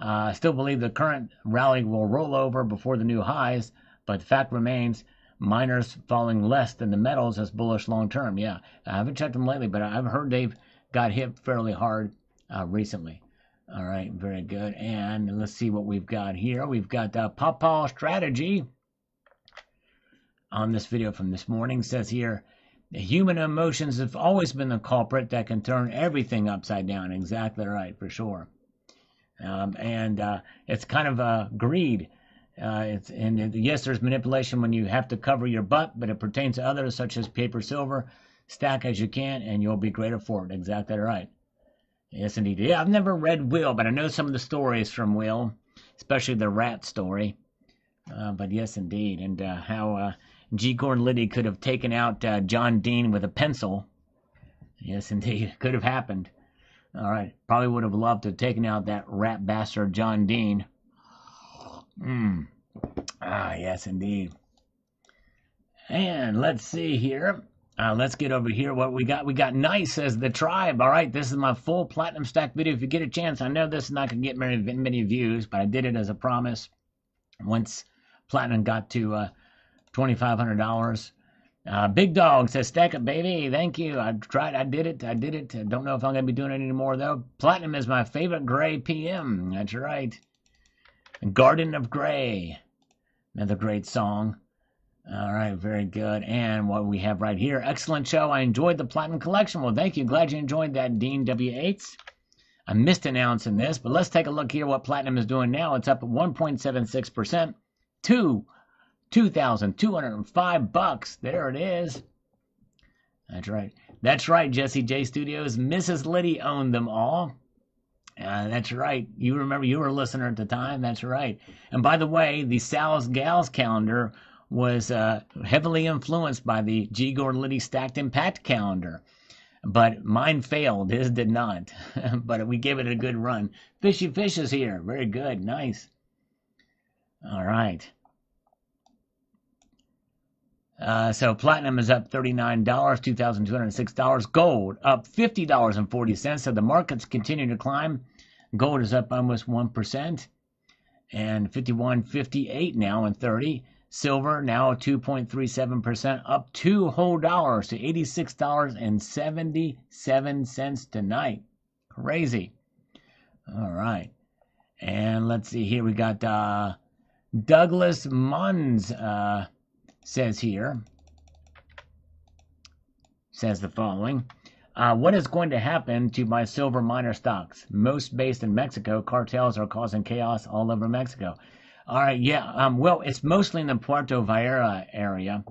I still believe the current rally will roll over before the new highs, but the fact remains, miners falling less than the metals is bullish long term. Yeah, I haven't checked them lately, but I've heard they've got hit fairly hard recently. All right, very good. And let's see what we've got here. We've got Pawpaw Strategy on this video from this morning. Says here, the human emotions have always been the culprit that can turn everything upside down. Exactly right, for sure. It's kind of greed. Yes, there's manipulation when you have to cover your butt, but it pertains to others such as paper, silver. Stack as you can, and you'll be greater for it. Exactly right. Yes, indeed. Yeah, I've never read Will, but I know some of the stories from Will, especially the rat story. But yes, indeed. And how G. Gordon Liddy could have taken out John Dean with a pencil. Yes, indeed. Could have happened. All right. Probably would have loved to have taken out that rat bastard John Dean. Yes, indeed. And let's see here. Let's get over here. What we got? We got Nice as the tribe. All right, this is my full platinum stack video. If you get a chance, I know this is not going to get many views, but I did it as a promise. Once platinum got to $2,500. Big Dog says, stack it, baby. Thank you. I tried. I did it. I don't know if I'm going to be doing it anymore, though. Platinum is my favorite gray PM. That's right. Garden of Gray. Another great song. All right, very good. And what we have right here, excellent show. I enjoyed the Platinum Collection. Well, thank you. Glad you enjoyed that, Dean W8. I missed announcing this, but let's take a look here what Platinum is doing now. It's up 1.76% to $2,205. There it is. That's right. That's right, Jesse J Studios. Mrs. Liddy owned them all. That's right. You remember, you were a listener at the time. That's right. And by the way, the Sal's Gals calendar was heavily influenced by the G. Gordon Liddy Stacked Impact calendar. But mine failed. His did not. But we gave it a good run. Fishy Fish is here. Very good. Nice. All right. So platinum is up $39, $2,206. Gold up $50.40. So the markets continue to climb. Gold is up almost 1%. And 51.58 now and 30. Silver now 2.37%, up $2 whole dollars to $86.77 tonight. Crazy. All right. And let's see here. We got Douglas Munns says the following. What is going to happen to my silver miner stocks? Most based in Mexico, cartels are causing chaos all over Mexico. All right, yeah. Well, it's mostly in the Puerto Vallarta area.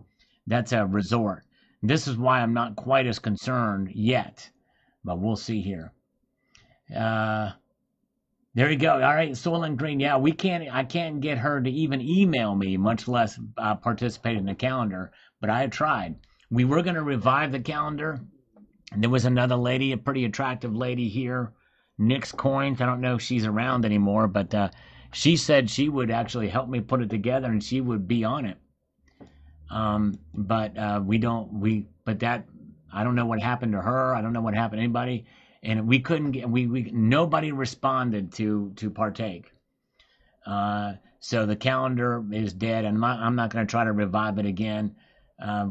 That's a resort. This is why I'm not quite as concerned yet, but we'll see here. There you go. All right, Soylent Green. Yeah, I can't get her to even email me, much less participate in the calendar. But I tried. We were going to revive the calendar. And there was another lady, a pretty attractive lady here, Nick's Coins. I don't know if she's around anymore, but she said she would actually help me put it together and she would be on it. But I don't know what happened to her. I don't know what happened to anybody. And we couldn't get, nobody responded to partake. So the calendar is dead and I'm not going to try to revive it again.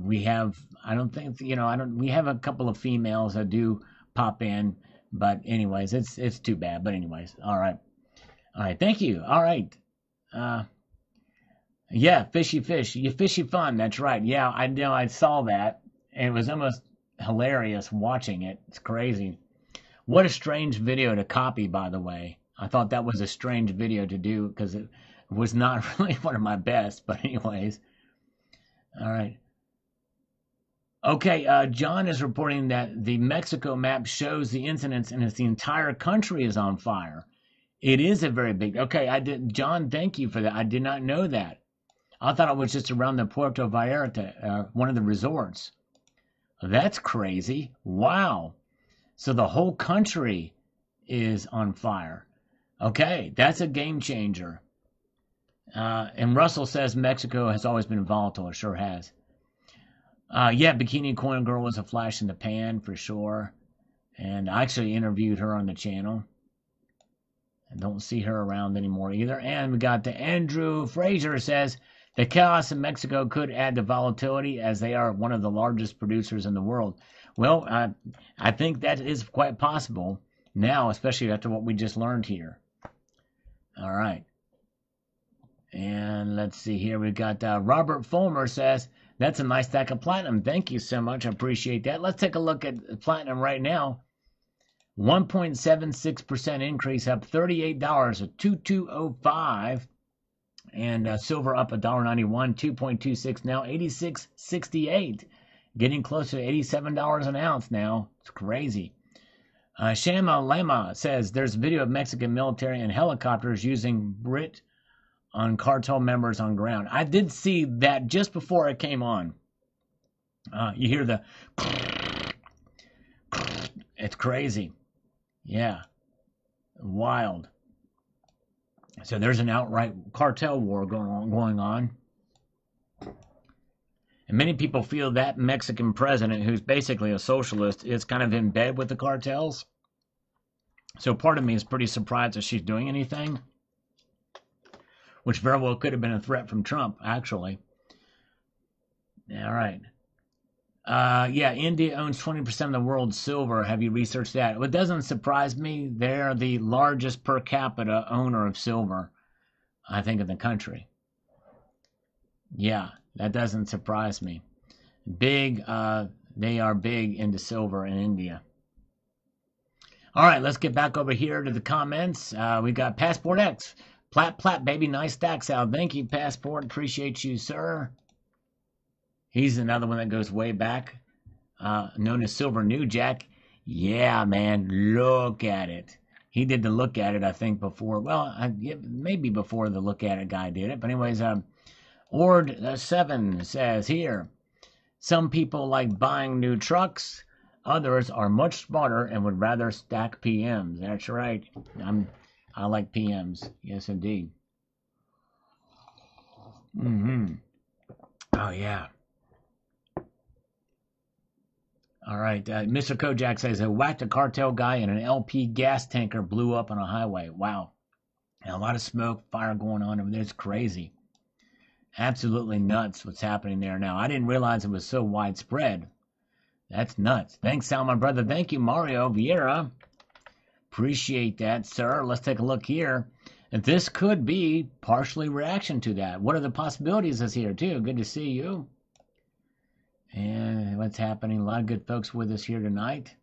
We have a couple of females that do pop in, but anyways, it's too bad. But anyways, all right. Thank you. All right. Yeah, Fishy Fish. You Fishy Fun. That's right. Yeah, I know. I saw that. And it was almost hilarious watching it. It's crazy. What a strange video to copy, by the way. I thought that was a strange video to do because it was not really one of my best. But anyways. All right. Okay, John is reporting that the Mexico map shows the incidents and the entire country is on fire. It is a very big. Okay, John, thank you for that. I did not know that. I thought it was just around the Puerto Vallarta, one of the resorts. That's crazy. Wow. So the whole country is on fire. Okay, that's a game changer. And Russell says Mexico has always been volatile. It sure has. Yeah, Bikini Coin Girl was a flash in the pan for sure. And I actually interviewed her on the channel. I don't see her around anymore either. And we got the Andrew Fraser says, the chaos in Mexico could add to volatility as they are one of the largest producers in the world. Well, I think that is quite possible now, especially after what we just learned here. All right. And let's see here. We've got Robert Fulmer says, that's a nice stack of platinum. Thank you so much. I appreciate that. Let's take a look at platinum right now. 1.76% increase, up $38 to $2,205. And silver up $1.91, 2.26 now, 86.68. Getting closer to $87 an ounce now. It's crazy. Shama Lama says there's a video of Mexican military and helicopters using Brit on cartel members on ground. I did see that just before it came on. You hear the... It's crazy. Yeah. Wild. So there's an outright cartel war going on. And many people feel that Mexican president, who's basically a socialist, is kind of in bed with the cartels. So part of me is pretty surprised that she's doing anything, which very well could have been a threat from Trump, actually. All right. Yeah, India owns 20% of the world's silver. Have you researched that? Well, it doesn't surprise me. They're the largest per capita owner of silver, I think, in the country. Yeah, that doesn't surprise me. Big, they are big into silver in India. All right, let's get back over here to the comments. We got Passport X. Plat, plat, baby. Nice stacks out. Thank you, Passport. Appreciate you, sir. He's another one that goes way back, known as Silver New Jack. Yeah, man, look at it. He did the look at it, I think, before. Well, maybe before the look at it guy did it. But anyways, Ord7 says here, some people like buying new trucks. Others are much smarter and would rather stack PMs. That's right. I like PMs. Yes, indeed. Mm-hmm. Oh, yeah. All right. Mr. Kojak says, a whacked a cartel guy and an LP gas tanker blew up on a highway. Wow. And a lot of smoke, fire going on over there. It's crazy. Absolutely nuts what's happening there now. I didn't realize it was so widespread. That's nuts. Thanks, Sal, my brother. Thank you, Mario Vieira. Appreciate that, sir. Let's take a look here. And this could be partially reaction to that. What are the possibilities this here, too? Good to see you. And what's happening? A lot of good folks with us here tonight.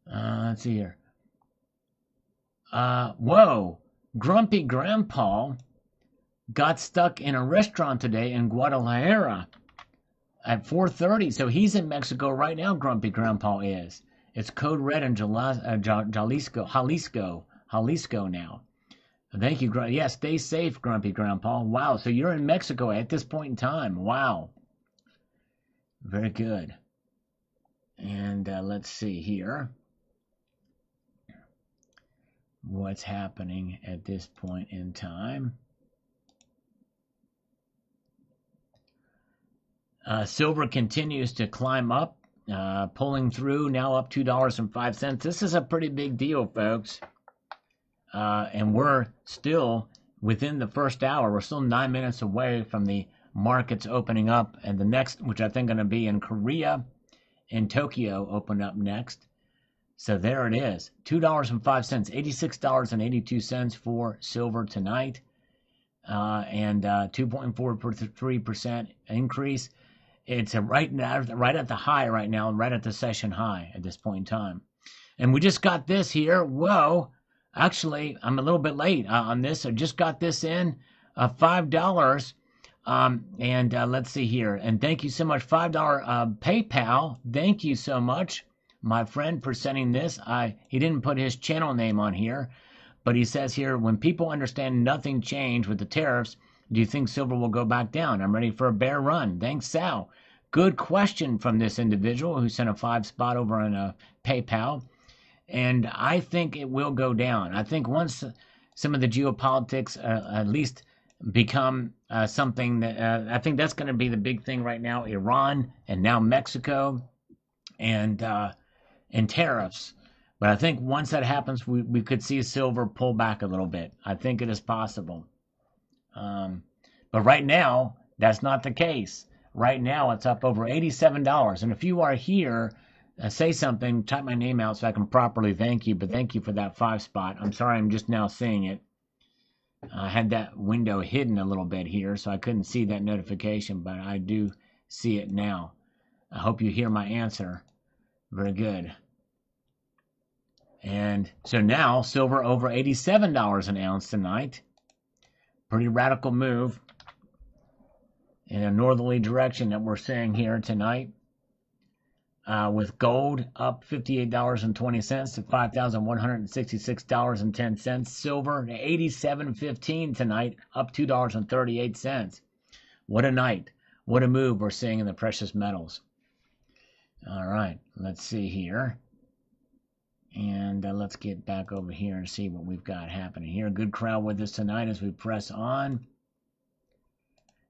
Let's see here. Whoa. Grumpy Grandpa got stuck in a restaurant today in Guadalajara at 4:30. So he's in Mexico right now, Grumpy Grandpa is. It's code red in Jalisco now. Thank you. Yeah, stay safe, Grumpy Grandpa. Wow, so you're in Mexico at this point in time. Wow. Very good. And let's see here. What's happening at this point in time? Silver continues to climb up, pulling through, now up $2.05. This is a pretty big deal, folks. And we're still within the first hour. We're still 9 minutes away from the markets opening up. And the next, which I think going to be in Korea and Tokyo, open up next. So there it is. $2.05, $86.82 for silver tonight. And 2.43% increase. It's right at the high right now, right at the session high at this point in time. And we just got this here. Whoa. Actually, I'm a little bit late on this. I just got this in, $5. And let's see here. And thank you so much, $5 PayPal. Thank you so much, my friend, for sending this. He didn't put his channel name on here, but he says here, when people understand nothing changed with the tariffs, do you think silver will go back down? I'm ready for a bear run. Thanks, Sal. Good question from this individual who sent a 5 spot over on PayPal. And I think it will go down. I think once some of the geopolitics at least become something that I think that's going to be the big thing right now. Iran and now Mexico and tariffs. But I think once that happens, we could see silver pull back a little bit. I think it is possible. But right now, that's not the case. Right now, it's up over $87. And if you are here, say something, type my name out so I can properly thank you. But thank you for that 5 spot. I'm sorry, I'm just now seeing it. I had that window hidden a little bit here, so I couldn't see that notification, but I do see it now. I hope you hear my answer. Very good. And so now, silver over $87 an ounce tonight. Pretty radical move in a northerly direction that we're seeing here tonight. With gold up $58.20 to $5,166.10. Silver to $87.15 tonight, up $2.38. What a night. What a move we're seeing in the precious metals. All right, let's see here. And let's get back over here and see what we've got happening here. Good crowd with us tonight as we press on.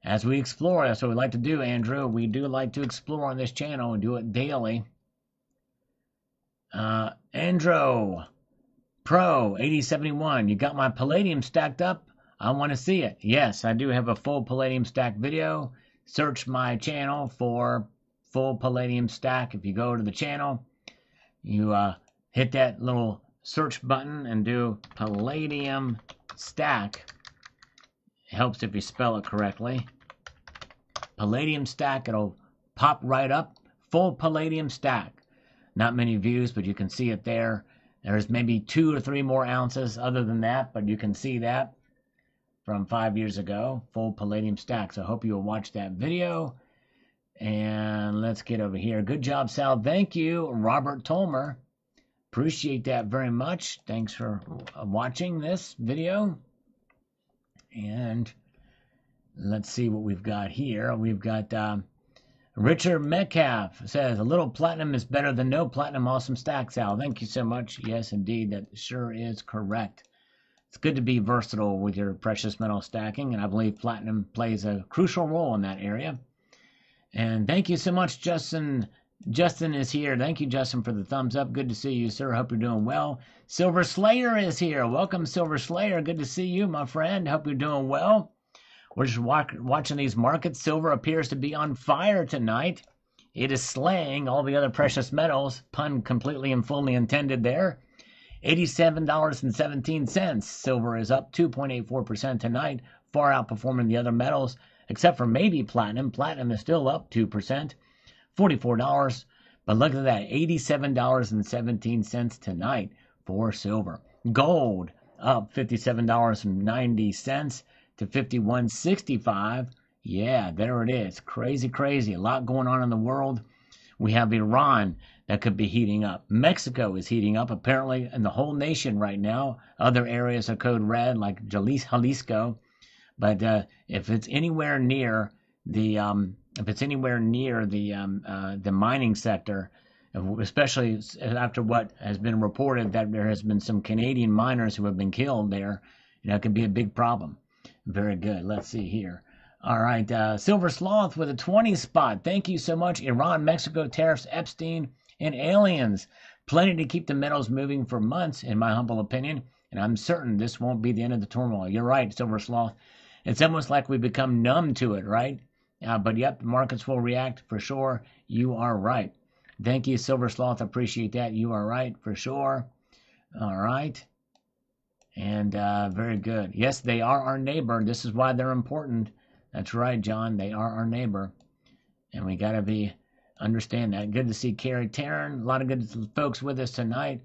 as we explore. That's what we like to do, Andrew. We do like to explore on this channel and do it daily. Andrew Pro 8071, you got my palladium stacked up? I want to see it. Yes, I do have a full palladium stack video. Search my channel for full palladium stack. If you go to the channel, you hit that little search button and do palladium stack. It helps if you spell it correctly. Palladium stack, it'll pop right up. Full palladium stack. Not many views, but you can see it there. There's maybe 2 or 3 more ounces other than that, but you can see that from 5 years ago. Full palladium stack. So I hope you'll watch that video. And let's get over here. Good job, Sal. Thank you, Robert Tolmer. Appreciate that very much. Thanks for watching this video. And let's see what we've got here. We've got Richard Metcalf says, a little platinum is better than no platinum. Awesome stack, Sal. Thank you so much. Yes, indeed. That sure is correct. It's good to be versatile with your precious metal stacking, and I believe platinum plays a crucial role in that area. And thank you so much, Justin. Justin is here. Thank you, Justin, for the thumbs up. Good to see you, sir. Hope you're doing well. Silver Slayer is here. Welcome, Silver Slayer. Good to see you, my friend. Hope you're doing well. We're just watching these markets. Silver appears to be on fire tonight. It is slaying all the other precious metals. Pun completely and fully intended there. $87.17. Silver is up 2.84% tonight, far outperforming the other metals, except for maybe platinum. Platinum is still up 2%, $44. But look at that, $87.17 tonight for silver. Gold up $57.90 to $51.65. Yeah, there it is. Crazy, crazy. A lot going on in the world. We have Iran that could be heating up. Mexico is heating up, apparently, in the whole nation right now. Other areas are code red, like Jalisco. But if it's anywhere near the mining sector, especially after what has been reported that there has been some Canadian miners who have been killed there, it could be a big problem. Very good. Let's see here. All right, Silver Sloth with a 20 spot. Thank you so much. Iran, Mexico, tariffs, Epstein, and aliens. Plenty to keep the metals moving for months, in my humble opinion, and I'm certain this won't be the end of the turmoil. You're right, Silver Sloth. It's almost like we become numb to it, right? But yep, the markets will react for sure. You are right. Thank you, Silver Sloth. Appreciate that. You are right for sure. All right. And very good. Yes, they are our neighbor. This is why they're important. That's right, John. They are our neighbor. And we got to understand that. Good to see Carrie Taryn. A lot of good folks with us tonight.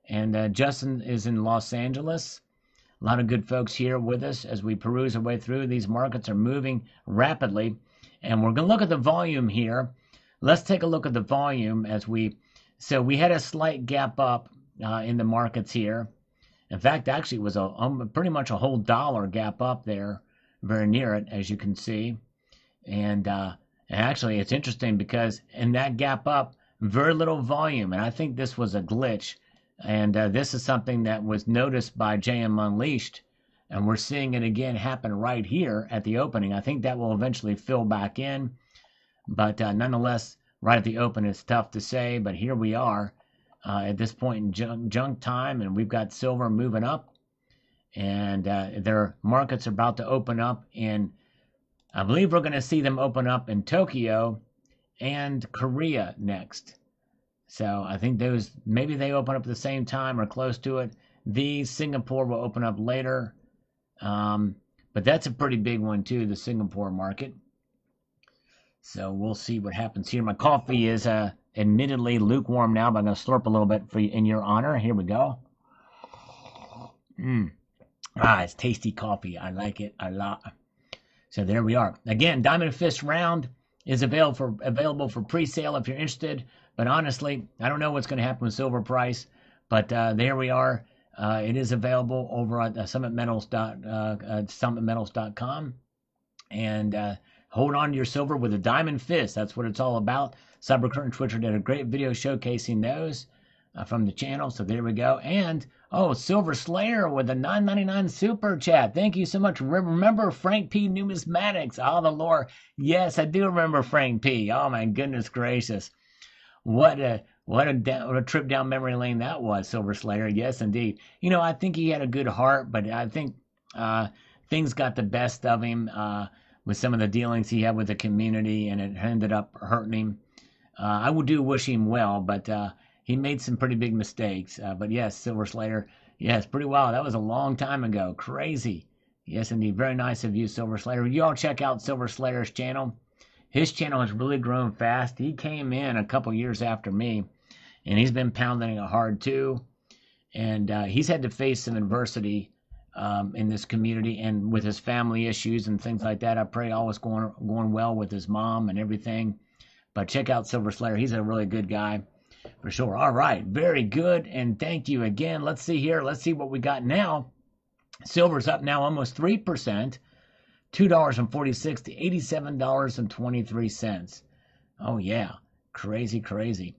And Justin is in Los Angeles. A lot of good folks here with us as we peruse our way through. These markets are moving rapidly. And we're going to look at the volume here. Let's take a look at the volume so we had a slight gap up in the markets here. In fact, actually, it was pretty much a whole dollar gap up there, very near it, as you can see. And actually, it's interesting because in that gap up, very little volume. And I think this was a glitch. And this is something that was noticed by JM Unleashed. And we're seeing it again happen right here at the opening. I think that will eventually fill back in. But nonetheless, right at the open, it's tough to say. But here we are at this point in junk time. And we've got silver moving up. And their markets are about to open up. And I believe we're going to see them open up in Tokyo and Korea next. So I think maybe they open up at the same time or close to it. Singapore will open up later. But that's a pretty big one too, the Singapore market. So we'll see what happens here. My coffee is admittedly lukewarm now, but I'm going to slurp a little bit in your honor. Here we go. It's tasty coffee. I like it a lot. So there we are. Again, Diamond Fist round is available for pre-sale if you're interested. But honestly, I don't know what's going to happen with silver price. But there we are. It is available over at summitmetals.com. And hold on to your silver with a Diamond Fist. That's what it's all about. Cybercurtain Twitcher did a great video showcasing those. from the channel. So there we go. And oh, Silver Slayer with a $9.99 super chat. Thank you so much. Remember Frank P. Numismatics? Oh, the lore. Yes, I do remember Frank P. Oh my goodness gracious. What a trip down memory lane that was, Silver Slayer. Yes, indeed. I think he had a good heart, but I think things got the best of him with some of the dealings he had with the community, and it ended up hurting him. I would do wish him well, but he made some pretty big mistakes. But yes, Silver Slayer. Yes, pretty wild. That was a long time ago. Crazy. Yes, indeed. Very nice of you, Silver Slayer. You all check out Silver Slayer's channel. His channel has really grown fast. He came in a couple years after me, and he's been pounding it hard too. And he's had to face some adversity in this community and with his family issues and things like that. I pray all is going well with his mom and everything. But check out Silver Slayer. He's a really good guy for sure. All right, very good, and thank you again. Let's see here. Let's see what we got now. Silver's up now almost 3%. $2.46 to $87.23. Oh yeah, crazy.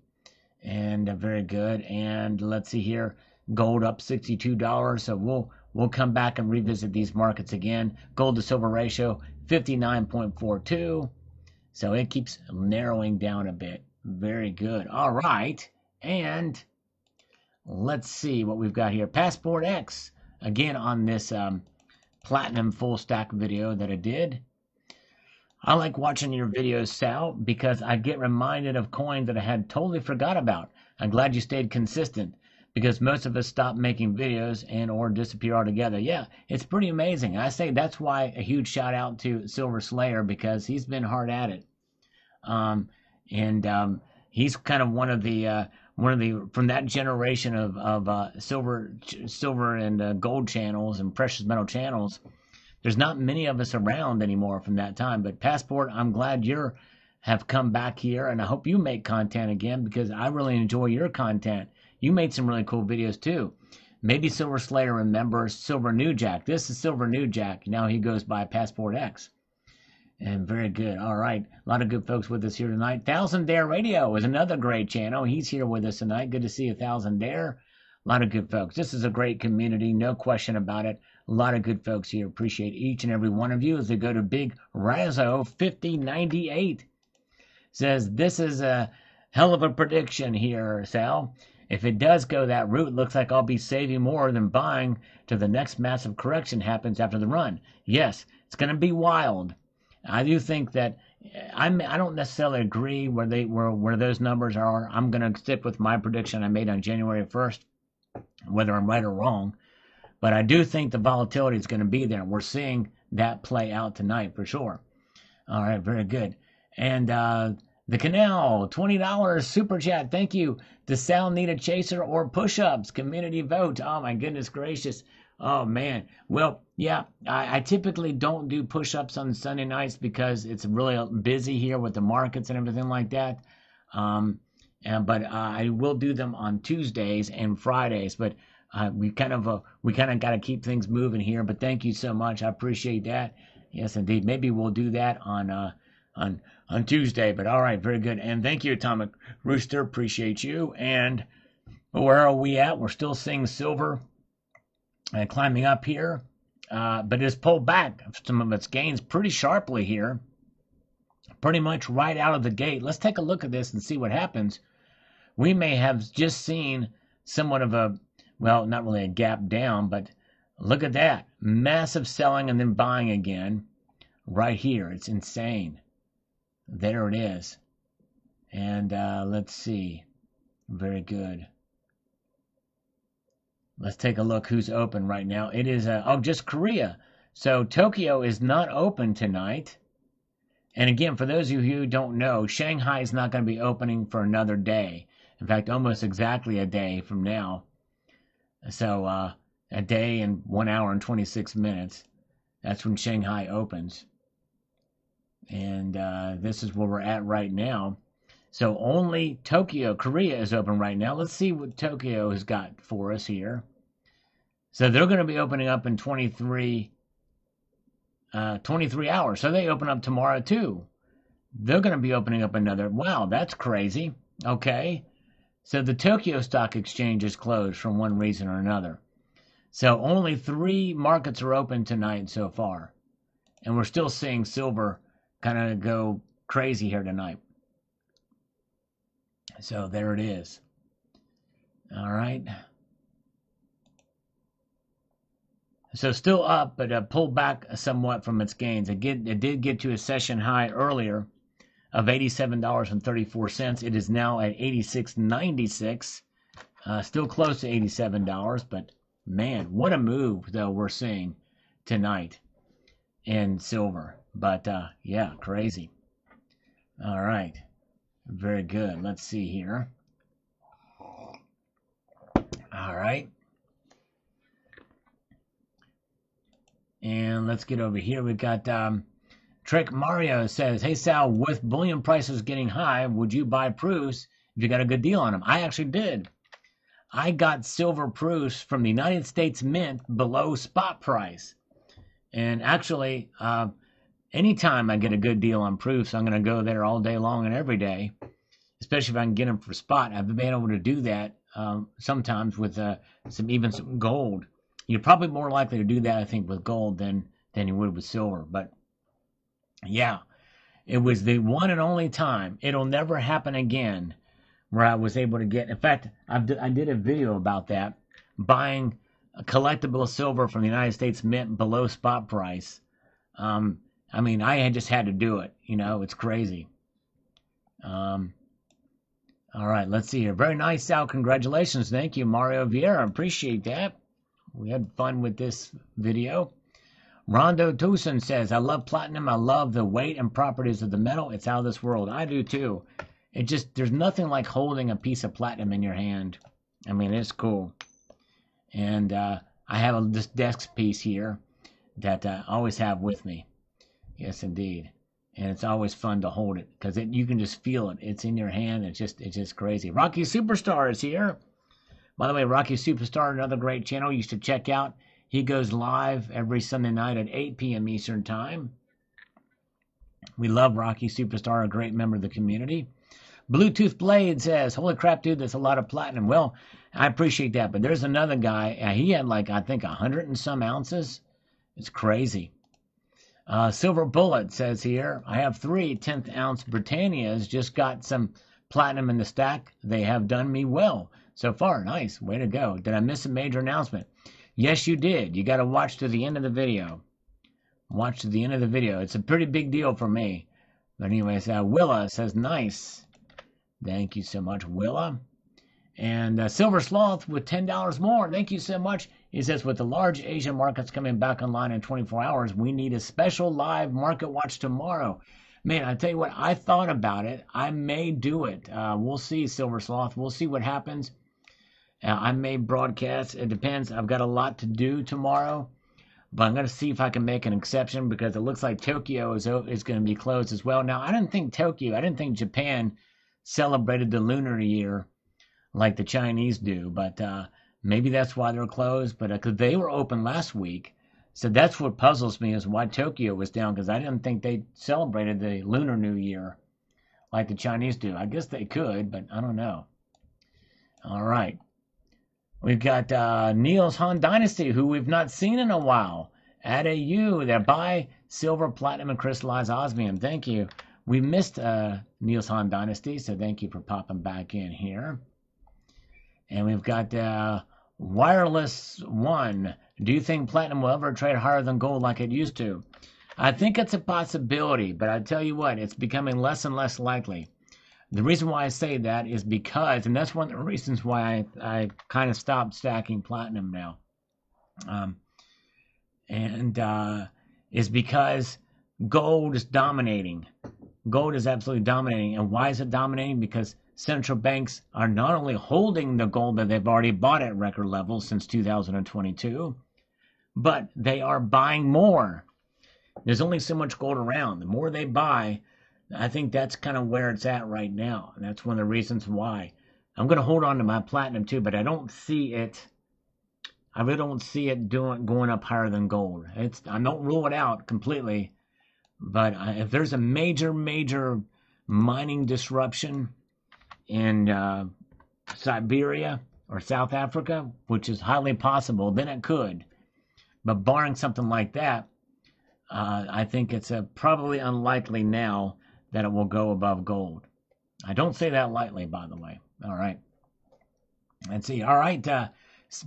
And very good. And let's see here, gold up $62. So we'll come back and revisit these markets again. Gold to silver ratio 59.42. So it keeps narrowing down a bit. Very good. All right, and let's see what we've got here. Passport X again on this platinum full stack video that I did. I like watching your videos, Sal, because I get reminded of coins that I had totally forgot about. I'm glad you stayed consistent, because most of us stop making videos and or disappear altogether. Yeah, it's pretty amazing. I say that's why a huge shout out to Silver Slayer, because he's been hard at it. He's kind of one of the from that generation of silver and gold channels and precious metal channels. There's not many of us around anymore from that time. But Passport, I'm glad you have come back here, and I hope you make content again, because I really enjoy your content. You made some really cool videos too. Maybe Silver Slayer remembers Silver New Jack. This is Silver New Jack. Now he goes by Passport X. And very good. All right. A lot of good folks with us here tonight. Thousand Dare Radio is another great channel. He's here with us tonight. Good to see you, Thousand Dare. A lot of good folks. This is a great community. No question about it. A lot of good folks here. Appreciate each and every one of you as they go to Big Razzo 5098. Says, this is a hell of a prediction here, Sal. If it does go that route, looks like I'll be saving more than buying till the next massive correction happens after the run. Yes, it's going to be wild. I do think that I don't necessarily agree where those numbers are. I'm going to stick with my prediction I made on January 1st, whether I'm right or wrong. But I do think the volatility is going to be there. We're seeing that play out tonight for sure. All right, very good. And the Canal, $20 super chat. Thank you. Does Sal need a chaser or push-ups? Community vote. Oh, my goodness gracious. Oh, man. Well, yeah, I typically don't do push-ups on Sunday nights because it's really busy here with the markets and everything like that. But I will do them on Tuesdays and Fridays. But we kind of got to keep things moving here. But thank you so much. I appreciate that. Yes, indeed. Maybe we'll do that on Tuesday. But all right, very good. And thank you, Atomic Rooster. Appreciate you. And where are we at? We're still seeing silver climbing up here, but it has pulled back some of its gains pretty sharply here, pretty much right out of the gate. Let's take a look at this and see what happens. We may have just seen somewhat of a, well, not really a gap down, but look at that. Massive selling and then buying again right here. It's insane. There it is. And let's see. Very good. Let's take a look who's open right now. It is, just Korea. So Tokyo is not open tonight. And again, for those of you who don't know, Shanghai is not going to be opening for another day. In fact, almost exactly a day from now. So a day and 1 hour and 26 minutes. That's when Shanghai opens. And this is where we're at right now. So only Tokyo, Korea is open right now. Let's see what Tokyo has got for us here. So they're going to be opening up in 23 hours. So they open up tomorrow too. They're going to be opening up another. Wow, that's crazy. Okay. So the Tokyo Stock Exchange is closed for one reason or another. So only 3 markets are open tonight so far. And we're still seeing silver kind of go crazy here tonight. So there it is. All right. So still up, but pulled back somewhat from its gains. It did get to a session high earlier of $87.34. It is now at $86.96. Still close to $87, but man, what a move though we're seeing tonight in silver. But yeah, crazy. All right, very good. Let's see here. All right. And let's get over here. We got Trick Mario says, "Hey Sal, with bullion prices getting high, would you buy proofs if you got a good deal on them?" I actually did. I got silver proofs from the United States Mint below spot price. And actually, anytime I get a good deal on proofs, I'm going to go there all day long and every day, especially if I can get them for spot. I've been able to do that sometimes with some gold. You're probably more likely to do that, I think, with gold than you would with silver. But yeah, it was the one and only time. It'll never happen again where I was able to get. In fact, I did a video about that, buying a collectible silver from the United States Mint below spot price. I mean, I just had to do it. You know, it's crazy. All right, let's see here. Very nice, Sal. Congratulations. Thank you, Mario Vieira. Appreciate that. We had fun with this video. Rondo Tucson says, "I love platinum. I love the weight and properties of the metal. It's out of this world." I do too. There's nothing like holding a piece of platinum in your hand. I mean, it's cool. And I have this desk piece here that I always have with me. Yes, indeed. And it's always fun to hold it because you can just feel it. It's in your hand. It's just crazy. Rocky Superstar is here. By the way, Rocky Superstar, another great channel you should check out. He goes live every Sunday night at 8 p.m. Eastern Time. We love Rocky Superstar, a great member of the community. Bluetooth Blade says, "Holy crap, dude, that's a lot of platinum." Well, I appreciate that, but there's another guy. He had like, I think, 100 and some ounces. It's crazy. Silver Bullet says here, "I have 3 10th ounce Britannias. Just got some platinum in the stack. They have done me well so far." Nice. Way to go. Did I miss a major announcement? Yes, you did. You got to watch to the end of the video. Watch to the end of the video. It's a pretty big deal for me. But anyways, Willa says, "Nice." Thank you so much, Willa. And Silver Sloth with $10 more. Thank you so much. He says, "With the large Asian markets coming back online in 24 hours, we need a special live market watch tomorrow." Man, I tell you what, I thought about it. I may do it. We'll see, Silver Sloth. We'll see what happens. I may broadcast. It depends. I've got a lot to do tomorrow. But I'm going to see if I can make an exception because it looks like Tokyo is going to be closed as well. Now, I didn't think Japan celebrated the Lunar Year like the Chinese do. But maybe that's why they're closed. But because they were open last week. So that's what puzzles me is why Tokyo was down. Because I didn't think they celebrated the Lunar New Year like the Chinese do. I guess they could, but I don't know. All right. We've got Neil's Han Dynasty, who we've not seen in a while. Add a U. They're buy silver, platinum, and crystallized osmium. Thank you. We missed Neil's Han Dynasty, so thank you for popping back in here. And we've got Wireless One. Do you think platinum will ever trade higher than gold like it used to? I think it's a possibility, but I tell you what, it's becoming less and less likely. The reason why I say that is because, and that's one of the reasons why I kind of stopped stacking platinum now, is because gold is dominating. Gold is absolutely dominating. And why is it dominating? Because central banks are not only holding the gold that they've already bought at record levels since 2022, but they are buying more. There's only so much gold around. The more they buy, I think that's kind of where it's at right now. And that's one of the reasons why. I'm going to hold on to my platinum too, but I don't see it. I really don't see it going up higher than gold. I don't rule it out completely. But if there's a major mining disruption in Siberia or South Africa, which is highly possible, then it could. But barring something like that, I think it's probably unlikely now that it will go above gold. I don't say that lightly, by the way. All right. Let's see. All right.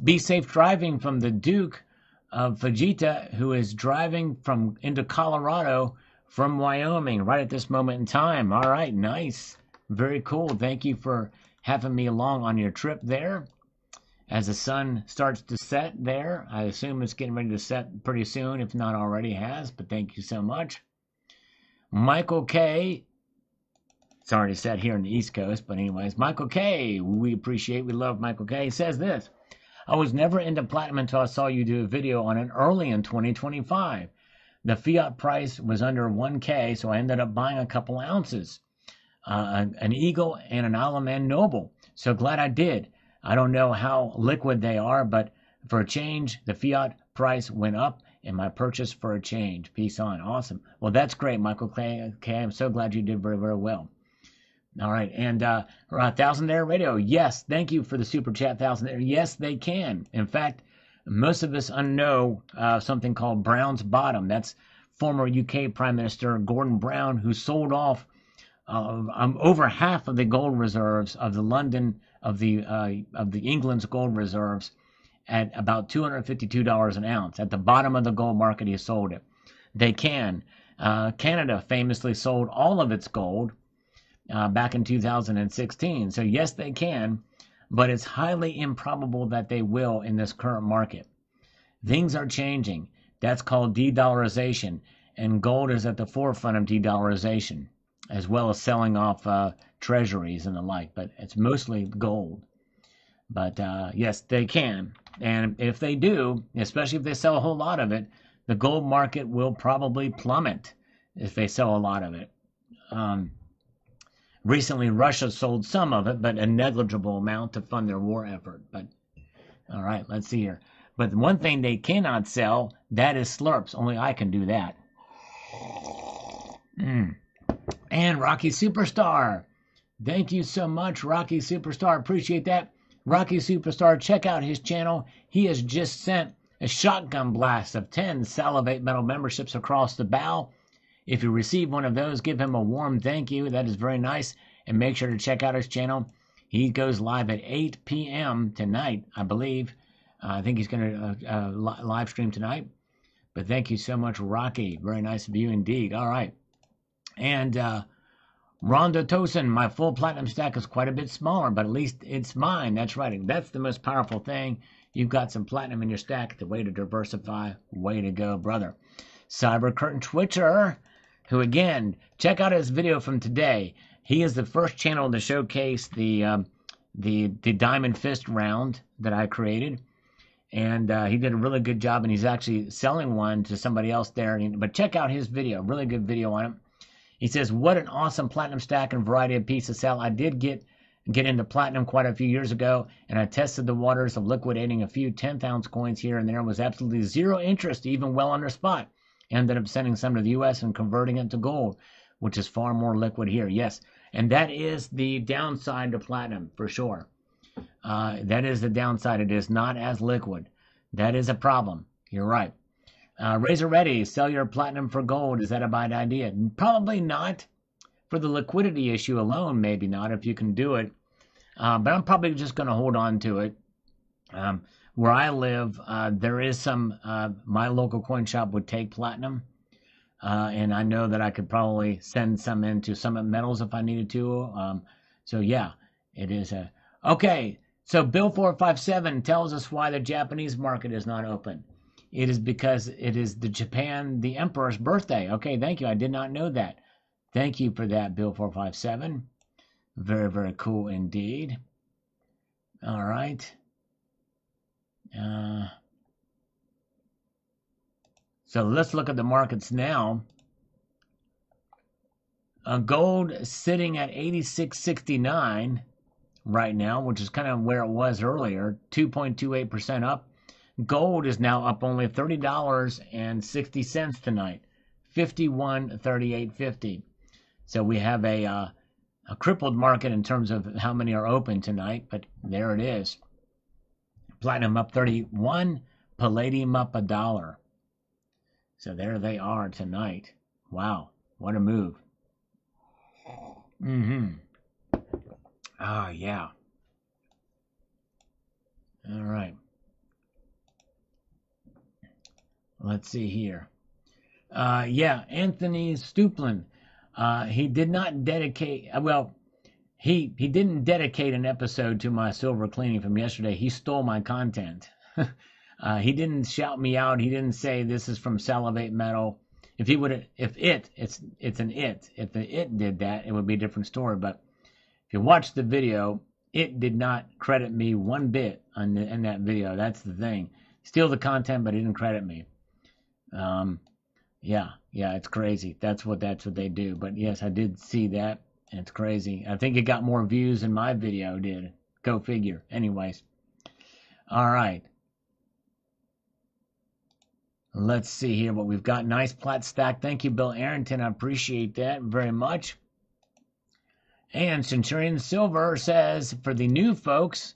Be safe driving from the Duke of Fujita, who is driving into Colorado from Wyoming right at this moment in time. All right. Nice. Very cool. Thank you for having me along on your trip there. As the sun starts to set there, I assume it's getting ready to set pretty soon, if not already has, but thank you so much. Michael K. It's already set here in the East Coast, but anyways, Michael K. We love Michael K. Says this: I was never into platinum until I saw you do a video on it early in 2025. The fiat price was under 1K, so I ended up buying a couple ounces, an Eagle and an Alaman Noble. So glad I did. I don't know how liquid they are, but for a change, the fiat price went up and my purchase for a change. Peace on. Awesome. Well, that's great, Michael K. I'm so glad you did very, very well. All right. And Thousandaire Radio. Yes. Thank you for the super chat, Thousandaire. Yes, they can. In fact, most of us know something called Brown's Bottom. That's former UK Prime Minister Gordon Brown, who sold off over half of the gold reserves of the England's gold reserves at about $252 an ounce. At the bottom of the gold market, he sold it. They can. Canada famously sold all of its gold back in 2016. So yes, they can, but it's highly improbable that they will in this current market. Things are changing. That's called de-dollarization, and gold is at the forefront of de-dollarization, as well as selling off treasuries and the like, but it's mostly gold. But yes, they can. And if they do, especially if they sell a whole lot of it, the gold market will probably plummet if they sell a lot of it. Recently, Russia sold some of it, but a negligible amount to fund their war effort. But all right, let's see here. But the one thing they cannot sell, that is slurps. Only I can do that. And Rocky Superstar. Thank you so much, Rocky Superstar. Appreciate that. Rocky Superstar, check out his channel. He has just sent a shotgun blast of 10 Salivate Metal memberships across the bow. If you receive one of those, give him a warm thank you. That is very nice. And make sure to check out his channel. He goes live at 8 p.m. tonight, I believe. I think he's going to live stream tonight. But thank you so much, Rocky. Very nice of you indeed. All right. And Rhonda Tosin, my full platinum stack is quite a bit smaller, but at least it's mine. That's right. That's the most powerful thing. You've got some platinum in your stack. The way to diversify. Way to go, brother. Cyber Curtain Twitcher, who again, check out his video from today. He is the first channel to showcase the Diamond Fist round that I created. And he did a really good job, and he's actually selling one to somebody else there. But check out his video. Really good video on it. He says, what an awesome platinum stack and variety of pieces to sell. I did get into platinum quite a few years ago, and I tested the waters of liquidating a few 10th-ounce coins here and there. Was absolutely zero interest, even well under spot. Ended up sending some to the U.S. and converting it to gold, which is far more liquid here. Yes, and that is the downside to platinum, for sure. That is the downside. It is not as liquid. That is a problem. You're right. Razor Ready, sell your platinum for gold. Is that a bad idea? Probably not. For the liquidity issue alone, maybe not, if you can do it. But I'm probably just going to hold on to it. Where I live, there is some, my local coin shop would take platinum. And I know that I could probably send some into Summit Metals if I needed to. So yeah, it is a... Okay, so Bill 457 tells us why the Japanese market is not open. It is because it is the Emperor's birthday. Okay, thank you. I did not know that. Thank you for that, Bill 457. Very, very cool indeed. All right. So let's look at the markets now. Gold sitting at 86.69 right now, which is kind of where it was earlier, 2.28% up. Gold is now up only $30.60 tonight, 51.3850. So we have a a crippled market in terms of how many are open tonight, but there it is. Platinum up 31, palladium up $1. So there they are tonight. Wow, what a move. Oh, yeah. All right. Let's see here. Yeah, Anthony Stuplin. He did not dedicate, he didn't dedicate an episode to my silver cleaning from yesterday. He stole my content. He didn't shout me out. He didn't say this is from Salivate Metal. If he would, it's an it. If the it did that, it would be a different story. But if you watch the video, it did not credit me one bit in that video. That's the thing. Steal the content, but it didn't credit me. Yeah, it's crazy. That's what they do. But yes, I did see that. And it's crazy. I think it got more views than my video did. Go figure. Anyways. All right. Let's see here what we've got. Nice plat stack. Thank you, Bill Arrington. I appreciate that very much. And Centurion Silver says, for the new folks,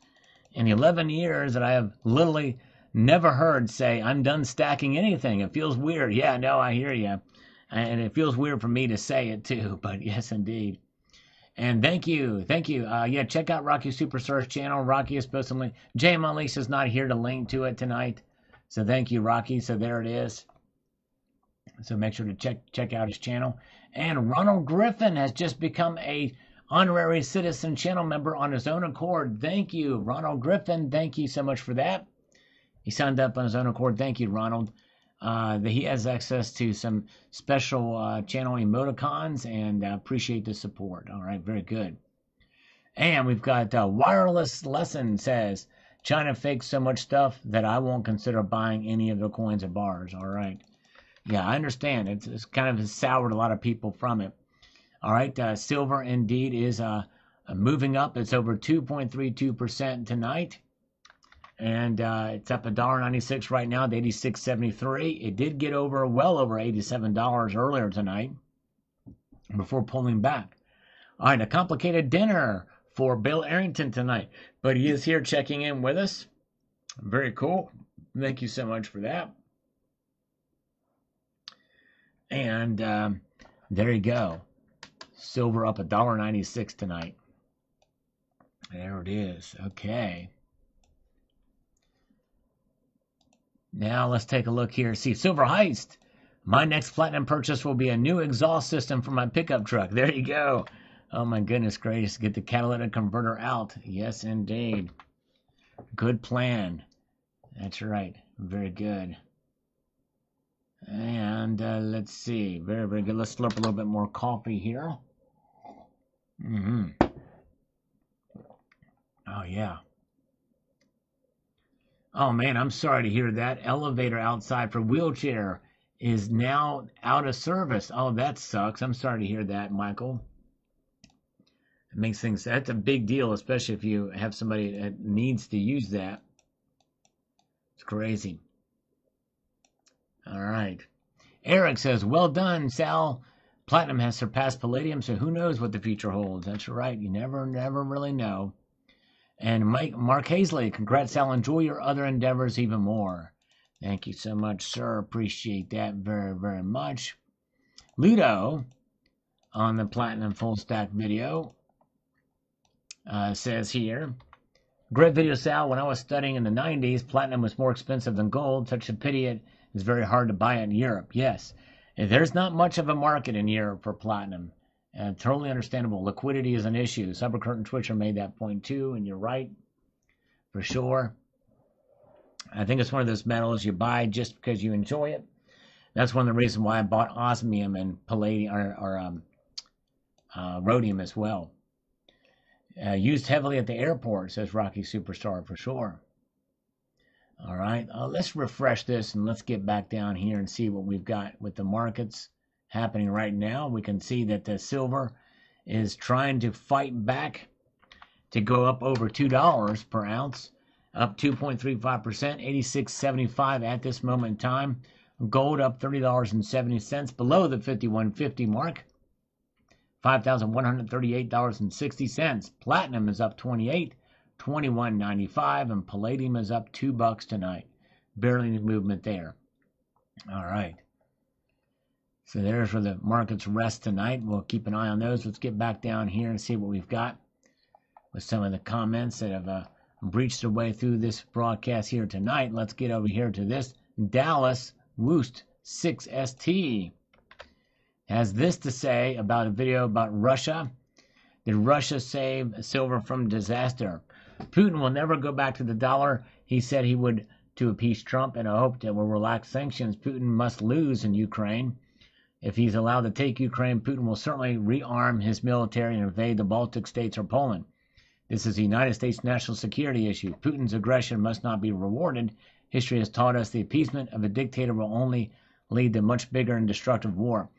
in 11 years that I have literally never heard say, I'm done stacking anything. It feels weird. Yeah, no, I hear you. And it feels weird for me to say it too, but yes, indeed. And thank you. Yeah, check out Rocky Superstar's channel. Rocky is supposed to link. Jay Unleashed is not here to link to it tonight. So thank you, Rocky. So there it is. So make sure to check out his channel. And Ronald Griffin has just become a honorary citizen channel member on his own accord. Thank you, Ronald Griffin. Thank you so much for that. He signed up on his own accord. Thank you, Ronald. He has access to some special channel emoticons, and appreciate the support. All right, very good. And we've got Wireless Lesson says, China fakes so much stuff that I won't consider buying any of the coins or bars. All right. Yeah, I understand. It's kind of soured a lot of people from it. All right, silver indeed is moving up. It's over 2.32% tonight. And it's up $1.96 right now to 86.73. It did get well over $87 earlier tonight before pulling back. All right, a complicated dinner for Bill Arrington tonight, but he is here checking in with us. Very cool. Thank you so much for that. And there you go. Silver up $1.96 tonight. There it is. Okay. Now let's take a look here. See, Silver Heist. My next platinum purchase will be a new exhaust system for my pickup truck. There you go. Oh my goodness gracious. Get the catalytic converter out. Yes, indeed. Good plan. That's right. Very good. And let's see. Very, very good. Let's slurp a little bit more coffee here. Oh, yeah. Oh, man, I'm sorry to hear that. Elevator outside for wheelchair is now out of service. Oh, that sucks. I'm sorry to hear that, Michael. It makes things, that's a big deal, especially if you have somebody that needs to use that. It's crazy. All right. Eric says, well done, Sal. Platinum has surpassed palladium, so who knows what the future holds. That's right. You never really know. And Mark Hazley, congrats, Sal. Enjoy your other endeavors even more. Thank you so much, sir. Appreciate that very, very much. Ludo, on the Platinum Full Stack video, says here, great video, Sal. When I was studying in the 90s, platinum was more expensive than gold. Such a pity it is very hard to buy it in Europe. Yes, there's not much of a market in Europe for platinum. Totally understandable. Liquidity is an issue. Cybercurtain Twitcher made that point too, and you're right, for sure. I think it's one of those metals you buy just because you enjoy it. That's one of the reasons why I bought osmium and palladium or rhodium as well. Used heavily at the airport, says Rocky Superstar, for sure. All right, let's refresh this and let's get back down here and see what we've got with the markets happening right now. We can see that the silver is trying to fight back to go up over $2 per ounce, up 2.35%, 86.75 at this moment in time. Gold up $30.70 below the 51.50 mark. $5,138.60. Platinum is up 28, $21.95, and palladium is up $2 tonight. Barely any movement there. All right. So there's where the markets rest tonight. We'll keep an eye on those. Let's get back down here and see what we've got with some of the comments that have breached their way through this broadcast here tonight. Let's get over here to this. Dallas Woost 6ST has this to say about a video about Russia. Did Russia save silver from disaster? Putin will never go back to the dollar. He said he would to appease Trump, and I hope that will relax sanctions. Putin must lose in Ukraine. If he's allowed to take Ukraine, Putin will certainly rearm his military and invade the Baltic states or Poland. This is a United States national security issue. Putin's aggression must not be rewarded. History has taught us the appeasement of a dictator will only lead to much bigger and destructive war.